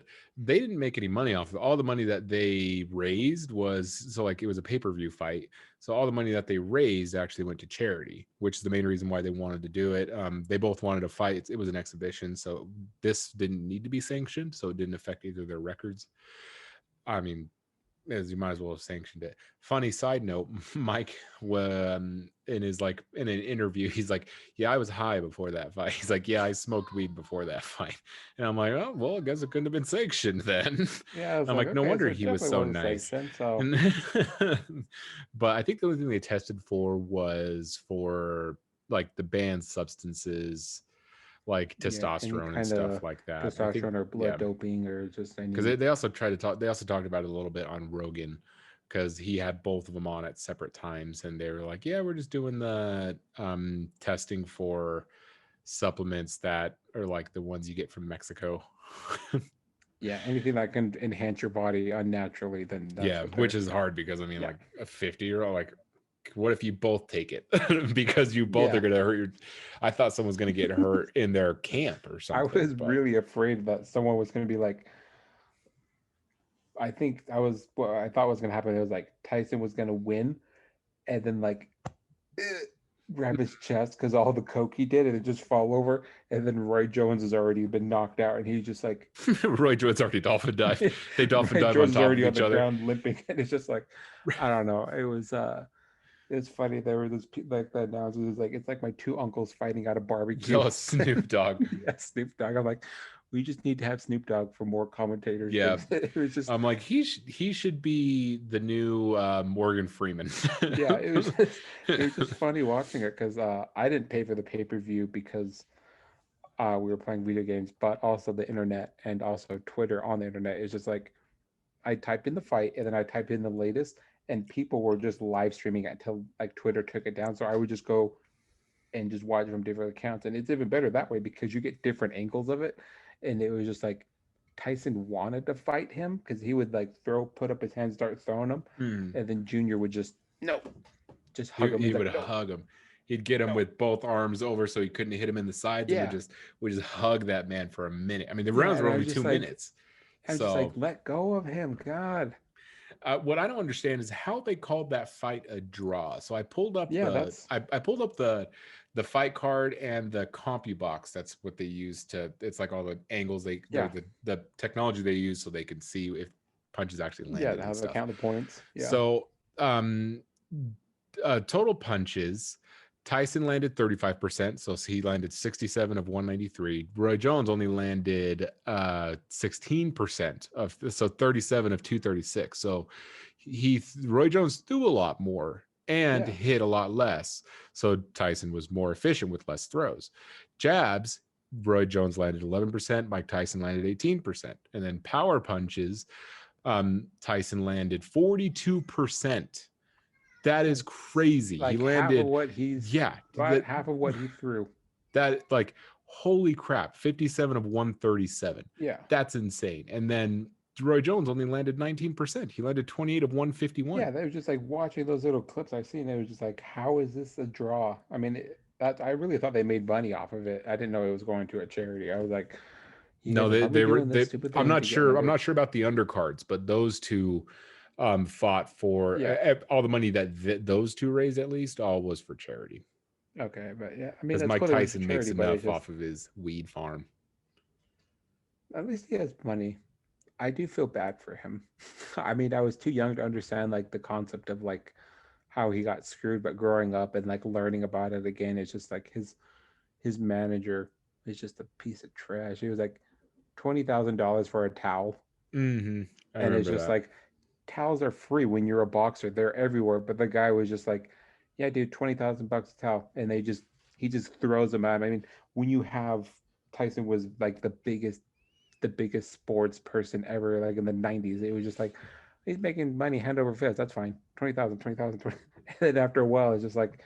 didn't make any money off of it. All the money that they raised was so like it was a pay-per-view fight. So all the money that they raised actually went to charity, which is the main reason why they wanted to do it. They both wanted to fight. It was an exhibition, so this didn't need to be sanctioned, so it didn't affect either their records. I mean, as you might as well have sanctioned it. Funny side note, Mike, in his like in an interview, he's like, "Yeah, I was high before that fight." He's like, "Yeah, I smoked weed before that fight," and I'm like, "Oh, well, I guess it couldn't have been sanctioned then." Yeah, I was I'm like, like, "No okay, wonder so it he was definitely so wasn't nice." sanctioned. So And but I think the only thing they tested for was for like the banned substances, like yeah, any testosterone and kind stuff of like that. I think, testosterone or blood yeah, doping or just because any. they also tried to talk. They also talked about it a little bit on Rogan, because he had both of them on at separate times, and they were like, "Yeah, we're just doing the testing for supplements that are like the ones you get from Mexico." Yeah, anything that can enhance your body unnaturally, then that's Yeah, what which they're. is hard because I mean, Yeah, like a 50-year-old, like, what if you both take it because you both are yeah. gonna hurt your? I thought someone was gonna get hurt in their camp or I something, was but really afraid that someone was going to be like, I think I was what I thought was going to happen. It was like Tyson was going to win, and then like grab his chest because all the coke he did, and it just fall over, and then Roy Jones has already been knocked out, and he's just like Roy Jones already dolphin dived. They dolphin Roy dive on Jones is top of already on each the other. ground limping, and it's just like I don't know. It's funny. There were those like the announcers was like it's like my two uncles fighting at a barbecue. Oh, Snoop Dogg. Yeah, Snoop Dogg. I'm like, we just need to have Snoop Dogg for more commentators Yeah, because it was just I'm like he should be the new Morgan Freeman. yeah, it was just funny watching it because I didn't pay for the pay-per-view because we were playing video games, but also the internet and also Twitter on the internet is just like I typed in the fight and then I typed in the latest, and people were just live streaming it until like Twitter took it down. So I would just go and just watch from different accounts, and it's even better that way because you get different angles of it. And it was just like Tyson wanted to fight him because he would like put up his hands, start throwing them, Hmm. and then Junior would no, just hug he, him. he He's would like, no, hug him. He'd get him no, with both arms over so he couldn't hit him in the sides, and yeah, would just hug that man for a minute. I mean, the yeah. rounds And were only 2 minutes. I was just like, So let go of him, God. what I don't understand is how they called that fight a draw. So I pulled up Yeah, that's I pulled up the fight card and the CompuBox. That's what they use to. It's like all the angles yeah, the technology they use so they can see if punches actually yeah. landed To and have the stuff. count the points, yeah, So total punches. Tyson landed 35%, so he landed 67 of 193. Roy Jones only landed 16% of, so 37 of 236. So Roy Jones threw a lot more and yeah. hit a lot less. So Tyson was more efficient with less throws. Jabs, Roy Jones landed 11%, Mike Tyson landed 18%. And then power punches, Tyson landed 42%. That is That's crazy. He like half of landed, what he's yeah, about half of what he threw. that like holy crap, 57 of 137. Yeah, That's insane. And then Roy Jones only landed 19%. He landed 28 of yeah. 151. They were just like watching those little clips I've seen. It was just like, how is this a draw? I mean, that I really thought they made money off of it. I didn't know it was going to a charity. I was like, you guys No, are probably they were doing this they stupid I'm thing not to get sure. I'm numbers. not sure about the undercards, but those two fought for Yeah. all the money that those two raised, at least all was for charity, Okay, but yeah, I mean because that's Mike cool. They went for Tyson makes charity, but it's enough just off of his weed farm. at least he has money. I do feel bad for him. I mean, I was too young to understand like the concept of like how he got screwed, but growing up and like learning about it again, it's just like his manager is just a piece of trash. He was like $20,000 for a towel, Mm-hmm. I and it's remember just that. like towels are free when you're a boxer; they're everywhere. But the guy was just like, "Yeah, dude, $20,000 a towel," and he just throws them at him. I mean, when you have Tyson was like the biggest sports person ever, like in the '90s, it was just like he's making money hand over fist. That's fine, 20,000, 20,000, 20. And then after a while, it's just like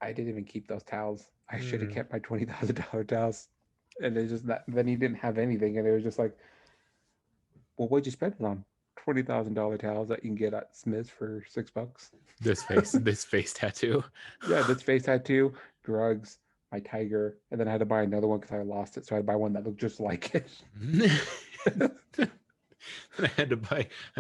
I didn't even keep those towels. I should have Mm. kept my $20,000 towels. And it's just that then he didn't have anything, and it was just like, well, what'd you spend it on? $20,000 towels that you can get at Smith's for $6. This face tattoo. Yeah, this face tattoo, drugs, my tiger, and then I had to buy another one because I lost it, so I had to buy one that looked just like it. I had to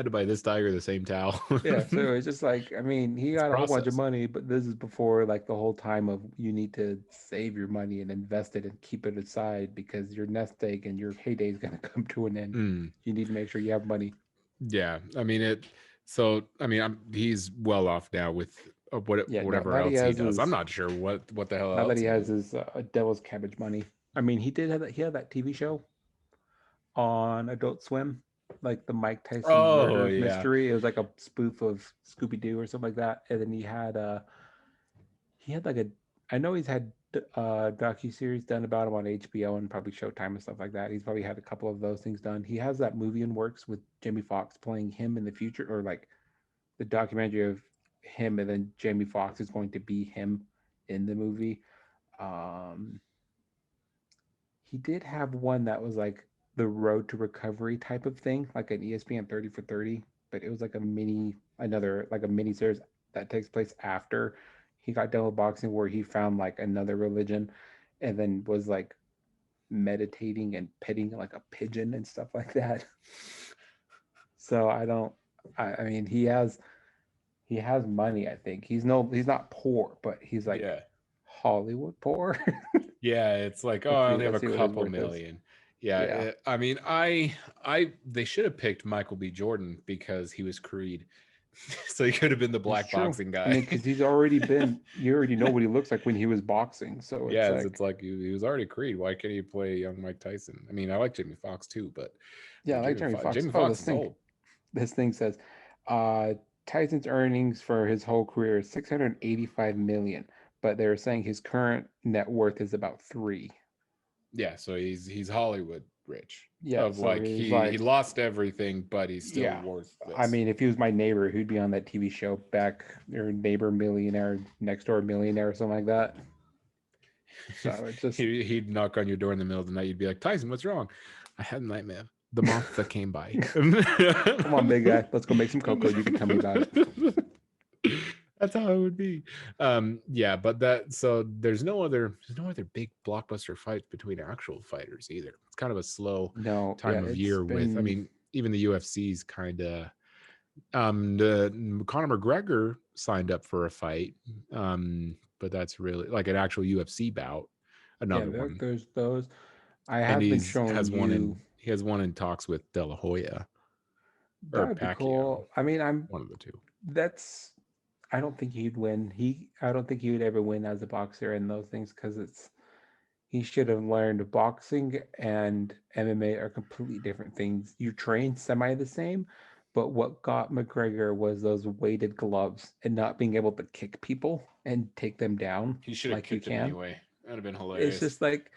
buy this tiger the same towel. Yeah, so it's just like I mean, he It's got a whole bunch of process. money, but this is before like the whole time of you need to save your money and invest it and keep it aside because your nest egg and your heyday is gonna come to an end. Mm. You need to make sure you have money. Yeah, I mean it. So I mean, he's well off now with Yeah, no, whatever else he does. I'm not sure what the hell now that else he he has does. his Devil's Cabbage money. I mean, he had that TV show on Adult Swim, like the Mike Tyson Oh murder yeah. mystery. It was like a spoof of Scooby Doo or something like that. And then he had like a I know he's had docu series done about him on HBO and probably Showtime and stuff like that. He's probably had a couple of those things done. He has that movie in works with Jamie Foxx playing him in the future, or like the documentary of him, and then Jamie Foxx is going to be him in the movie. Um, he did have one that was like the road to recovery type of thing, like an ESPN 30 for 30, but it was like a mini series that takes place after he got done with boxing, where he found like another religion and then was like meditating and petting like a pigeon and stuff like that. So I mean, he has money. I think he's not poor, but he's like Yeah. Hollywood poor. Yeah, it's like, oh, I only have Let's a see what his couple worth is. million. Yeah, Yeah, I mean, they should have picked Michael B. Jordan because he was Creed, so he could have been the it's black true. boxing I guy. mean, because he's already been, you already know what he looks like when he was boxing. So it's Yeah, like, it's like he was already Creed. Why can't he play young Mike Tyson? I mean, I like Jamie Foxx too, but yeah, I like Jeremy Fox. Jamie Oh, Foxx is old. this thing says, uh, Tyson's earnings for his whole career is 685 million, but they're saying his current net worth is about three. Yeah, so he's Hollywood rich. Yeah, Of so like he's he like, lost everything, but he's still yeah. I worthless. mean, if he was my neighbor, he'd be on that TV show back, or Neighbor Millionaire, Next Door Millionaire, or something like that. So it's just, He'd knock on your door in the middle of the night. You'd be like, Tyson, what's wrong? I had a nightmare. The moth that came by. come on, big guy, let's go make some cocoa. You can tell me about it. That's how it would be. Yeah, but there's no other big blockbuster fights between actual fighters either. It's kind of a slow No, yeah, time of it's year with, I been, mean, even the UFC's kind of Conor McGregor signed up for a fight. But that's really like an actual UFC bout, yeah, another one. there's those. I And have been showing you. he has one in talks with De La Hoya That or would be Pacquiao, cool. I mean, one of the two. that's, I don't think he'd win. I don't think he would ever win as a boxer and those things, because he should have learned boxing and MMA are completely different things. You train semi the same, but what got McGregor was those weighted gloves and not being able to kick people and take them down He should have like you kicked him can. anyway. That'd have been It's hilarious. just like,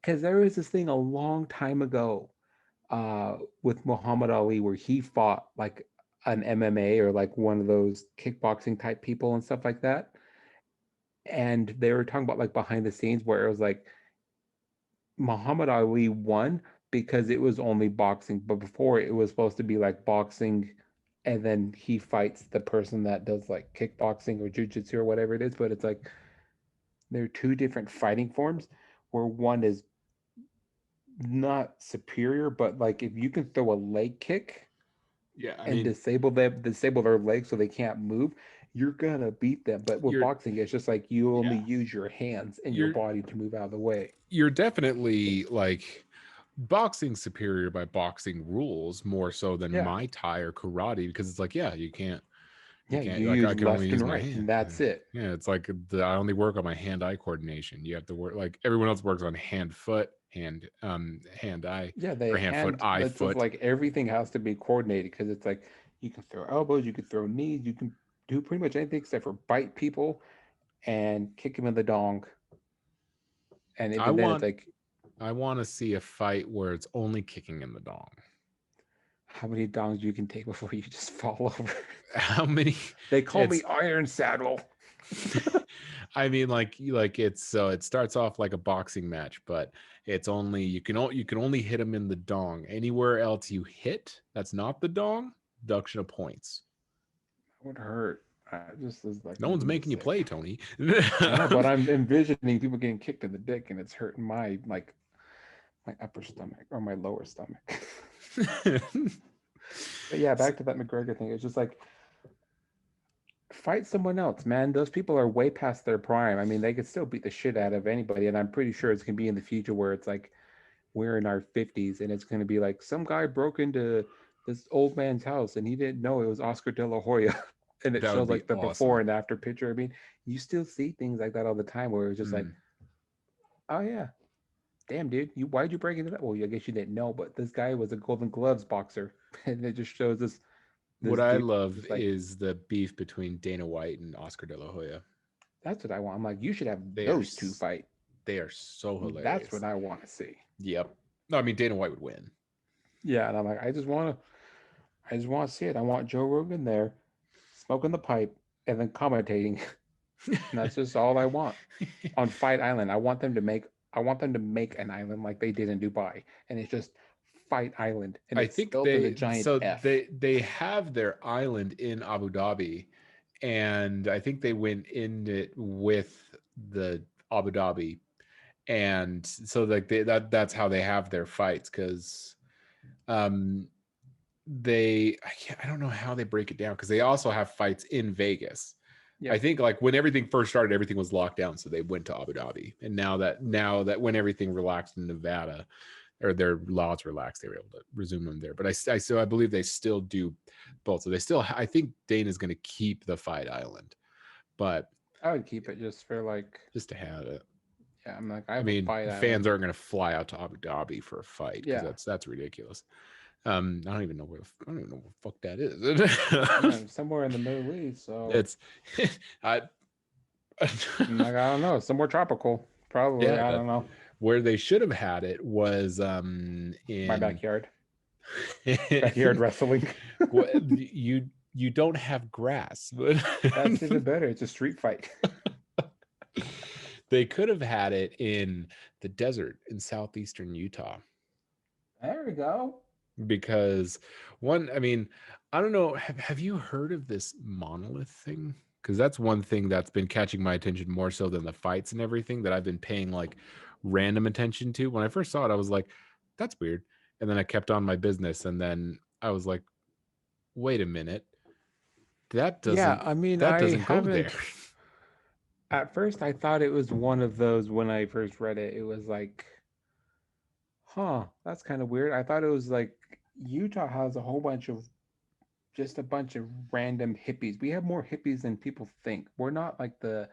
because there was this thing a long time ago with Muhammad Ali where he fought like an MMA or like one of those kickboxing type people and stuff like that. And they were talking about like behind the scenes where it was like Muhammad Ali won because it was only boxing, but before it was supposed to be like boxing, and then he fights the person that does like kickboxing or jujitsu or whatever it is. But it's like there are two different fighting forms where one is not superior, but like if you can throw a leg kick Yeah, I and mean, disable their legs so they can't move, you're gonna beat them. But with you're boxing, it's just like you only yeah, use your hands and your you're body to move out of the way. you're definitely like boxing superior by boxing rules more so than Yeah. Muay Thai or karate because it's like, yeah, you Yeah, can't you like I use can only left use and my right, hand. and that's it. Yeah, it's like I only work on my hand-eye coordination. You have to work like everyone else works on hand foot, hand eye, Yeah, or they hand foot hand. eye It's just foot. like everything has to be coordinated, because it's like you can throw elbows, you can throw knees, you can do pretty much anything except for bite people and kick them in the dong. And I even then, it's want like, I want to see a fight where it's only kicking in the dong. how many dongs you can take before you just fall over? How many? They call me It's Iron Saddle. I mean, like it's so it starts off like a boxing match, but it's only you can only hit them in the dong. Anywhere else you hit that's not the dong, deduction of points. That would hurt. Just as like No one's making me making you play, sick. Tony. I know, but I'm envisioning people getting kicked in the dick, and it's hurting my like my upper stomach or my lower stomach. But yeah, back to that McGregor thing. It's just like, fight someone else, man. Those people are way past their prime. I mean, they could still beat the shit out of anybody, and I'm pretty sure it's gonna be in the future where it's like we're in our 50s and it's gonna be like some guy broke into this old man's house, and he didn't know it was Oscar De La Hoya. And it That would shows be like the before awesome. and after picture. I mean, you still see things like that all the time where it's just like, Mm. oh yeah, damn dude, you why'd you break it up? Well, I guess you didn't know, but this guy was a Golden Gloves boxer, and it just shows What this I dude love just like, is the beef between Dana White and Oscar De La Hoya. that's what I want. I'm like, you should have They are those two fight. they are so That's what hilarious. I want to see. Yep. No, I mean Dana White would win. Yeah, and I'm like, I just want to see it. I want Joe Rogan there, smoking the pipe and then commentating, and that's just all I want on Fight Island. I want them to make an island like they did in Dubai, and it's just Fight Island, and I it's think spelled with a giant F. they have their island in Abu Dhabi, and I think they went in it with the Abu Dhabi, and so like that's how they have their fights because um I don't know how they break it down because they also have fights in Vegas. I Yep. think like when everything first started, everything was locked down, so they went to Abu Dhabi, and now that when everything relaxed in Nevada, or their laws relaxed, they were able to resume them there. But I believe they still do both. So they still, I think Dana's going to keep the Fight Island, but I would keep it just for like, just to have it. yeah, I'm like, I I have a mean, Fight fans Island. aren't going to fly out to Abu Dhabi for a fight because Yeah, that's ridiculous. I don't even know I don't even know where the fuck that is. yeah, somewhere in the Middle East. So It's, I, I'm like, I don't know, somewhere tropical, probably. yeah, I that don't know. where they should have had it was My in backyard, backyard wrestling. you don't have grass, but That's even better. It's a street fight. they could have had it in the desert in southeastern Utah There we go. because I mean, I don't know, have you heard of this monolith thing? Because that's one thing that's been catching my attention more so than the fights and everything that I've been paying like random attention to. When I first saw it, I was like, that's weird. And then I kept on my business, and then I was like, wait a minute, that Yeah, doesn't I mean, that I doesn't go there. haven't. At first, I thought it was one of those when I first read it. It was like, huh, that's kind of weird. I thought it was like Utah has a whole bunch of just a bunch of random hippies. We have more hippies than people think. We're not like the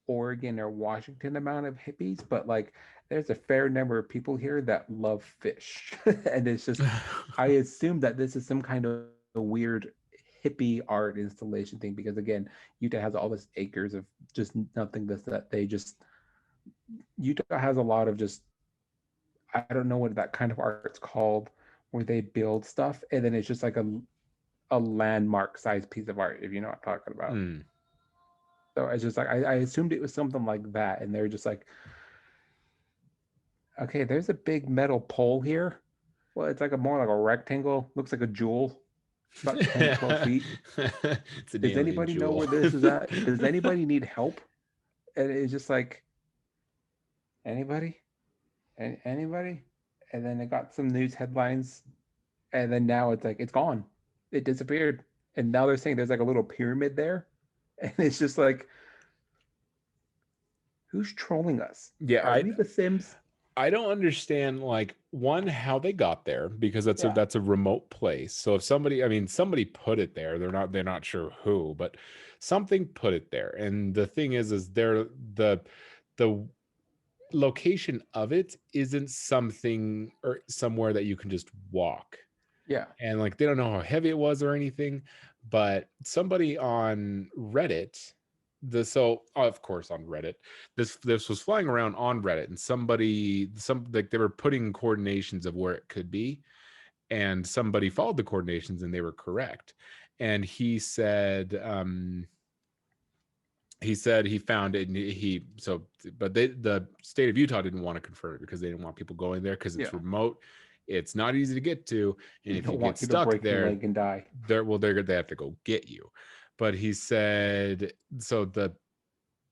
Oregon or Washington amount of hippies, but like there's a fair number of people here that love fish. And it's just, I assume that this is some kind of weird hippie art installation thing because again, Utah has all this acres of just nothing that they just, Utah has a lot of just, I don't know what that kind of art's called, where they build stuff and then it's just like a landmark size piece of art, if you know what I'm talking about. Hmm. So it's just like I assumed it was something like that, and they're just like, okay, there's a big metal pole here. Well, it's like a more like a rectangle. Looks like a Juul. It's about 10 to 12 feet. It's an Does alien anybody know jewel. where this is at? Does anybody need help? And it's just like, anybody? Anybody? And then it got some news headlines, and then now it's like it's gone. It disappeared. And now they're saying there's like a little pyramid there. And it's just like, who's trolling us? Yeah, Are we the Sims? I don't understand like one how they got there because Yeah. that's a remote place. So if somebody, I mean, somebody put it there, they're not sure who, but something put it there. And the thing is they're the location of it isn't something or somewhere that you can just walk. Yeah. And like they don't know how heavy it was or anything, but somebody on Reddit, of course on Reddit, this was flying around on Reddit, and some like they were putting coordinations of where it could be, and somebody followed the coordinations and they were correct. And he said he found it, and but the state of Utah didn't want to confirm it because they didn't want people going there because it's Yeah. remote, it's not easy to get to, and They if you don't get want you to stuck break your there, leg and die. they have to go get you. But he said, so the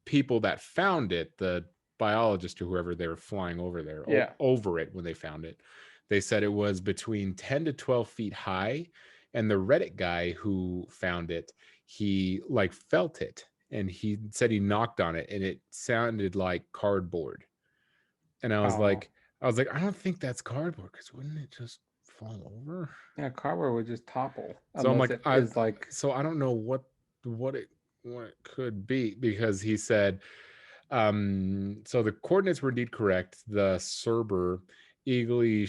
people that found it, the biologist or whoever, they were flying over there Yeah. over it when they found it, they said it was between 10 to 12 feet high. And the Reddit guy who found it, he like felt it, and he said he knocked on it and it sounded like cardboard. And Oh. I was like, I don't think that's cardboard, because wouldn't it just fall over. Yeah, cardboard would just topple So I'm unless like, it is like. so I don't know what it could be, because he said, so the coordinates were indeed correct. The Cerber eagerly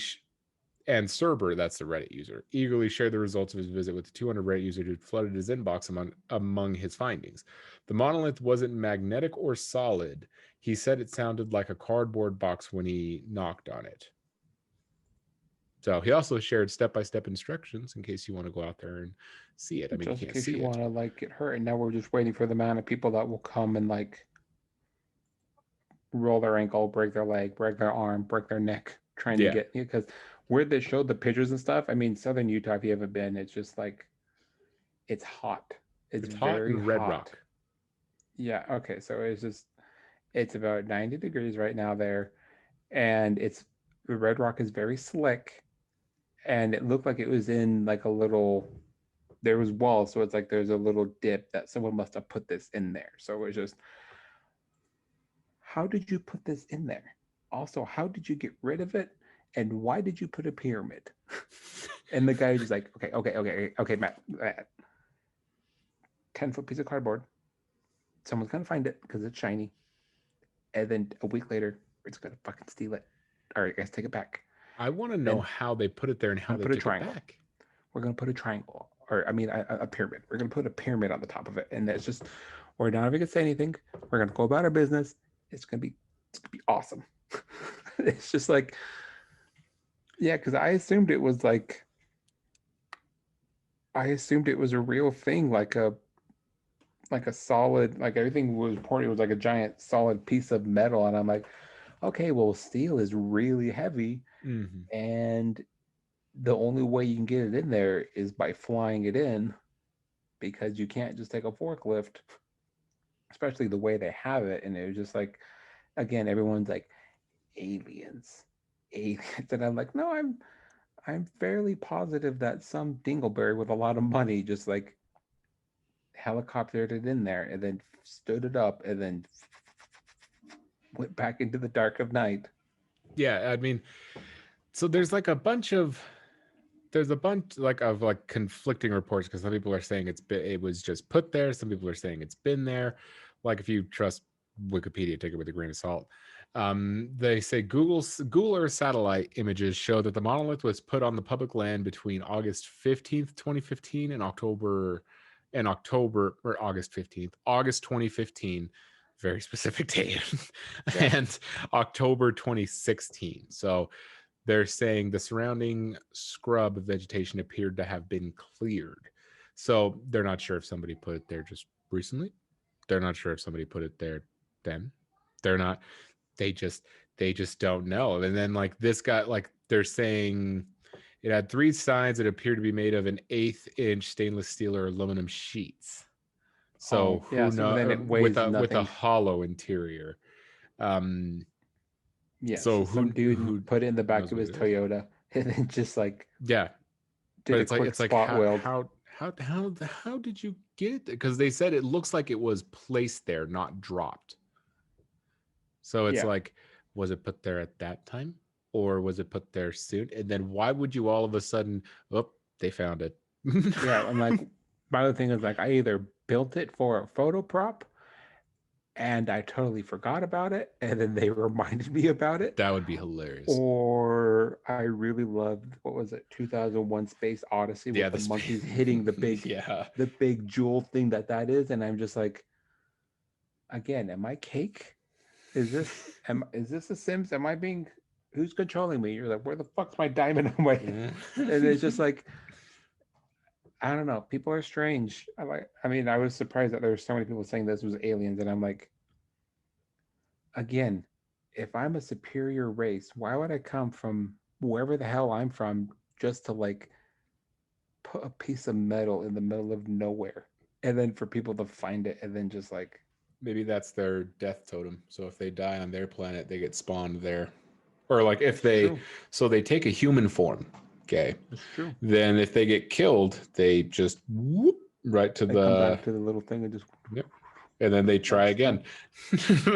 and Cerber, that's the Reddit user, eagerly shared the results of his visit with the 200 Reddit users who flooded his inbox among his findings. The monolith wasn't magnetic or solid. He said it sounded like a cardboard box when he knocked on it. So he also shared step-by-step instructions in case you want to go out there and see it. I mean, you Just in can't case you see it. want to like get hurt, and now we're just waiting for the amount of people that will come and like roll their ankle, break their leg, break their arm, break their neck, trying to Yeah, get, because where they showed the pictures and stuff. I mean, Southern Utah, if you haven't been, it's just like it's hot. It's it's hot very in Red hot. Rock. Yeah. Okay. So it's about 90 degrees right now there, and it's the Red Rock is very slick, and it looked like it was in like a little. There was walls, so it's like there's a little dip that someone must have put this in there. So it was just, how did you put this in there? Also, how did you get rid of it? And why did you put a pyramid? And the guy was just like, okay, Matt, 10-foot piece of cardboard. Someone's gonna find it because it's shiny. And then a week later, it's gonna fucking steal it. All right, guys, take it back. I want to know Then how they put it there and we're how gonna they put a took it triangle. back. We're gonna put a triangle, or I mean, a pyramid. We're gonna put a pyramid on the top of it, and it's just, we're not even gonna say anything. We're gonna go about our business. It's gonna be awesome. It's just like, yeah, because I assumed it was a real thing, like a solid, like everything was reported. It was like a giant solid piece of metal, and I'm like, okay, well, steel is really heavy, Mm-hmm. and the only way you can get it in there is by flying it in, because you can't just take a forklift, especially the way they have it. And it was just like, again, everyone's like, aliens, aliens, and I'm like, no, I'm fairly positive that some dingleberry with a lot of money just like helicoptered it in there and then stood it up and then went back into the dark of night. Yeah, I mean, so there's a bunch like of like conflicting reports, because some people are saying it was just put there. Some people are saying it's been there. Like, if you trust Wikipedia, take it with a grain of salt. They say Google Earth satellite images show that the monolith was put on the public land between August 15th, 2015, and October, or August 15th, August 2015, very specific date, Yeah. and October 2016. So they're saying the surrounding scrub vegetation appeared to have been cleared. So they're not sure if somebody put it there just recently. They're not sure if somebody put it there then. They're not, they just don't know. And then like this guy, like they're saying it had 3 sides that appeared to be made of an 1/8-inch stainless steel or aluminum sheets. So Oh, yeah. who So then know, it with weighs a nothing. hollow interior. Um, Yeah. so So some dude who put it in the back knows of what his it is? Toyota and then just like Yeah, did but a quick it's like spot weld. how did you get it? Because they said it looks like it was placed there, not dropped. So it's Yeah. like, was it put there at that time, or was it put there soon? And then why would you all of a sudden, oh, they found it? Yeah. I'm like, my other thing is like, I either built it for a photo prop and I totally forgot about it, and then they reminded me about it, That would be hilarious. or I really loved, what was it, 2001 Space Odyssey Yeah, with the the monkeys space. hitting Yeah, the big Juul thing that is, and I'm just like, again, am I cake? Is this a Sims? Am I being, who's controlling me? You're like, where the fuck's my diamond on my head? And it's just like, I don't know. People are strange. I mean, I was surprised that there were so many people saying this was aliens, and I'm like, again, if I'm a superior race, why would I come from wherever the hell I'm from just to like put a piece of metal in the middle of nowhere and then for people to find it and then just like, maybe that's their death totem. So if they die on their planet, they get spawned there. Or like if that's they, true. so they take a human form. Okay. That's true. Then if they get killed, they just whoop right to They come the, back to the little thing and just, yep, and then they try that's true.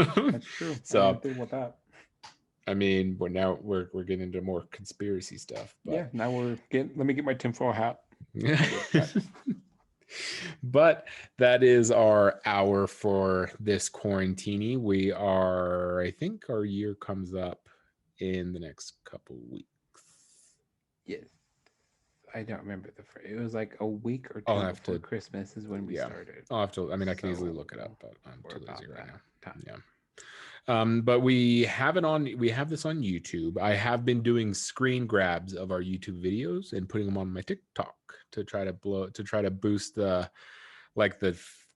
again. That's true. I didn't So think about that. I mean, we're getting into more conspiracy stuff, Yeah, but now we're getting. Let me get my tinfoil hat. I'll be right back. but that is our hour for this quarantini. We are, I think, our year comes up in the next couple weeks. Yes, I don't remember the phrase. It was like a week or I'll two have before to, Christmas is when we yeah, started. I'll have to. I mean, I can easily So look it up, but I'm we're too lazy about right that now. time. Yeah. But we have it on. We have this on YouTube. I have been doing screen grabs of our YouTube videos and putting them on my TikTok to try to boost the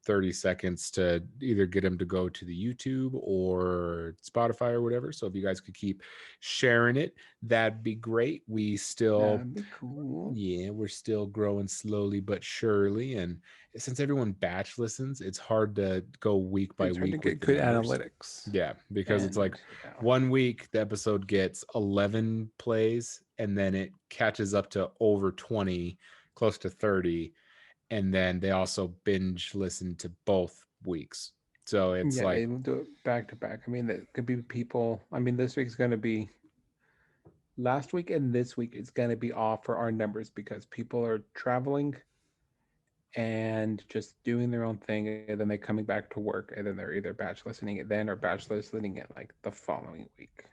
30 seconds to either get them to go to the YouTube or Spotify or whatever. So if you guys could keep sharing it, that'd be great. We still, That'd be cool. yeah, we're still growing slowly but surely. And since everyone batch listens, it's hard to go week by It's hard to week with get the good numbers. analytics, Yeah, because it's like and yeah, one week the episode gets 11 plays and then it catches up to over 20, close to 30, and then they also binge listen to both weeks. So it's yeah, like, they will do it back to back. I mean, there could be people. I mean, this week's going to be last week and this week is going to be off for our numbers because people are traveling and just doing their own thing, and then they're coming back to work, and then they're either batch listening it then or batch listening it like the following week.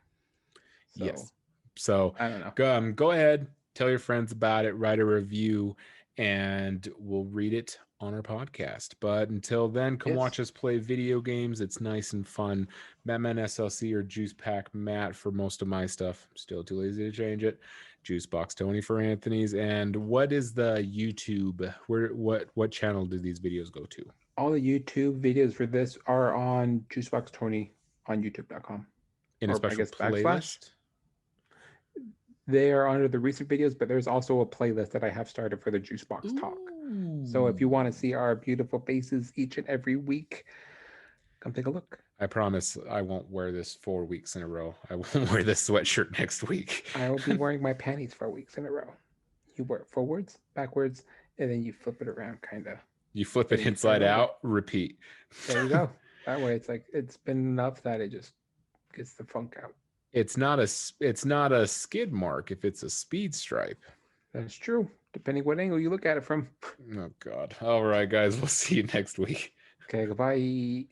So yes. So I don't know. go ahead, tell your friends about it, write a review, and we'll read it on our podcast. But until then, come Yes, watch us play video games. It's nice and fun. Batman SLC or Juice Pack Matt for most of my stuff. Still too lazy to change it. Juicebox Tony for Anthony's. And what is the YouTube? Where what channel do these videos go to? all the YouTube videos for this are on Juicebox Tony on YouTube.com, In a or I special guess backslash. playlist? They are under the recent videos, but there's also a playlist that I have started for the Juicebox Talk. So if you Ooh. want to see our beautiful faces each and every week, come take a look. I promise I won't wear this 4 weeks in a row. I won't wear this sweatshirt next week. I will be wearing my panties for weeks in a row. You wear it forwards, backwards, and then you flip it around, kind of, You flip and it then you start inside over. out, repeat. There you go. That way, it's like it's been enough that it just gets the funk out. It's not a skid mark if it's a speed stripe. That's true, depending what angle you look at it from. Oh god. All right, guys, we'll see you next week. Okay, goodbye.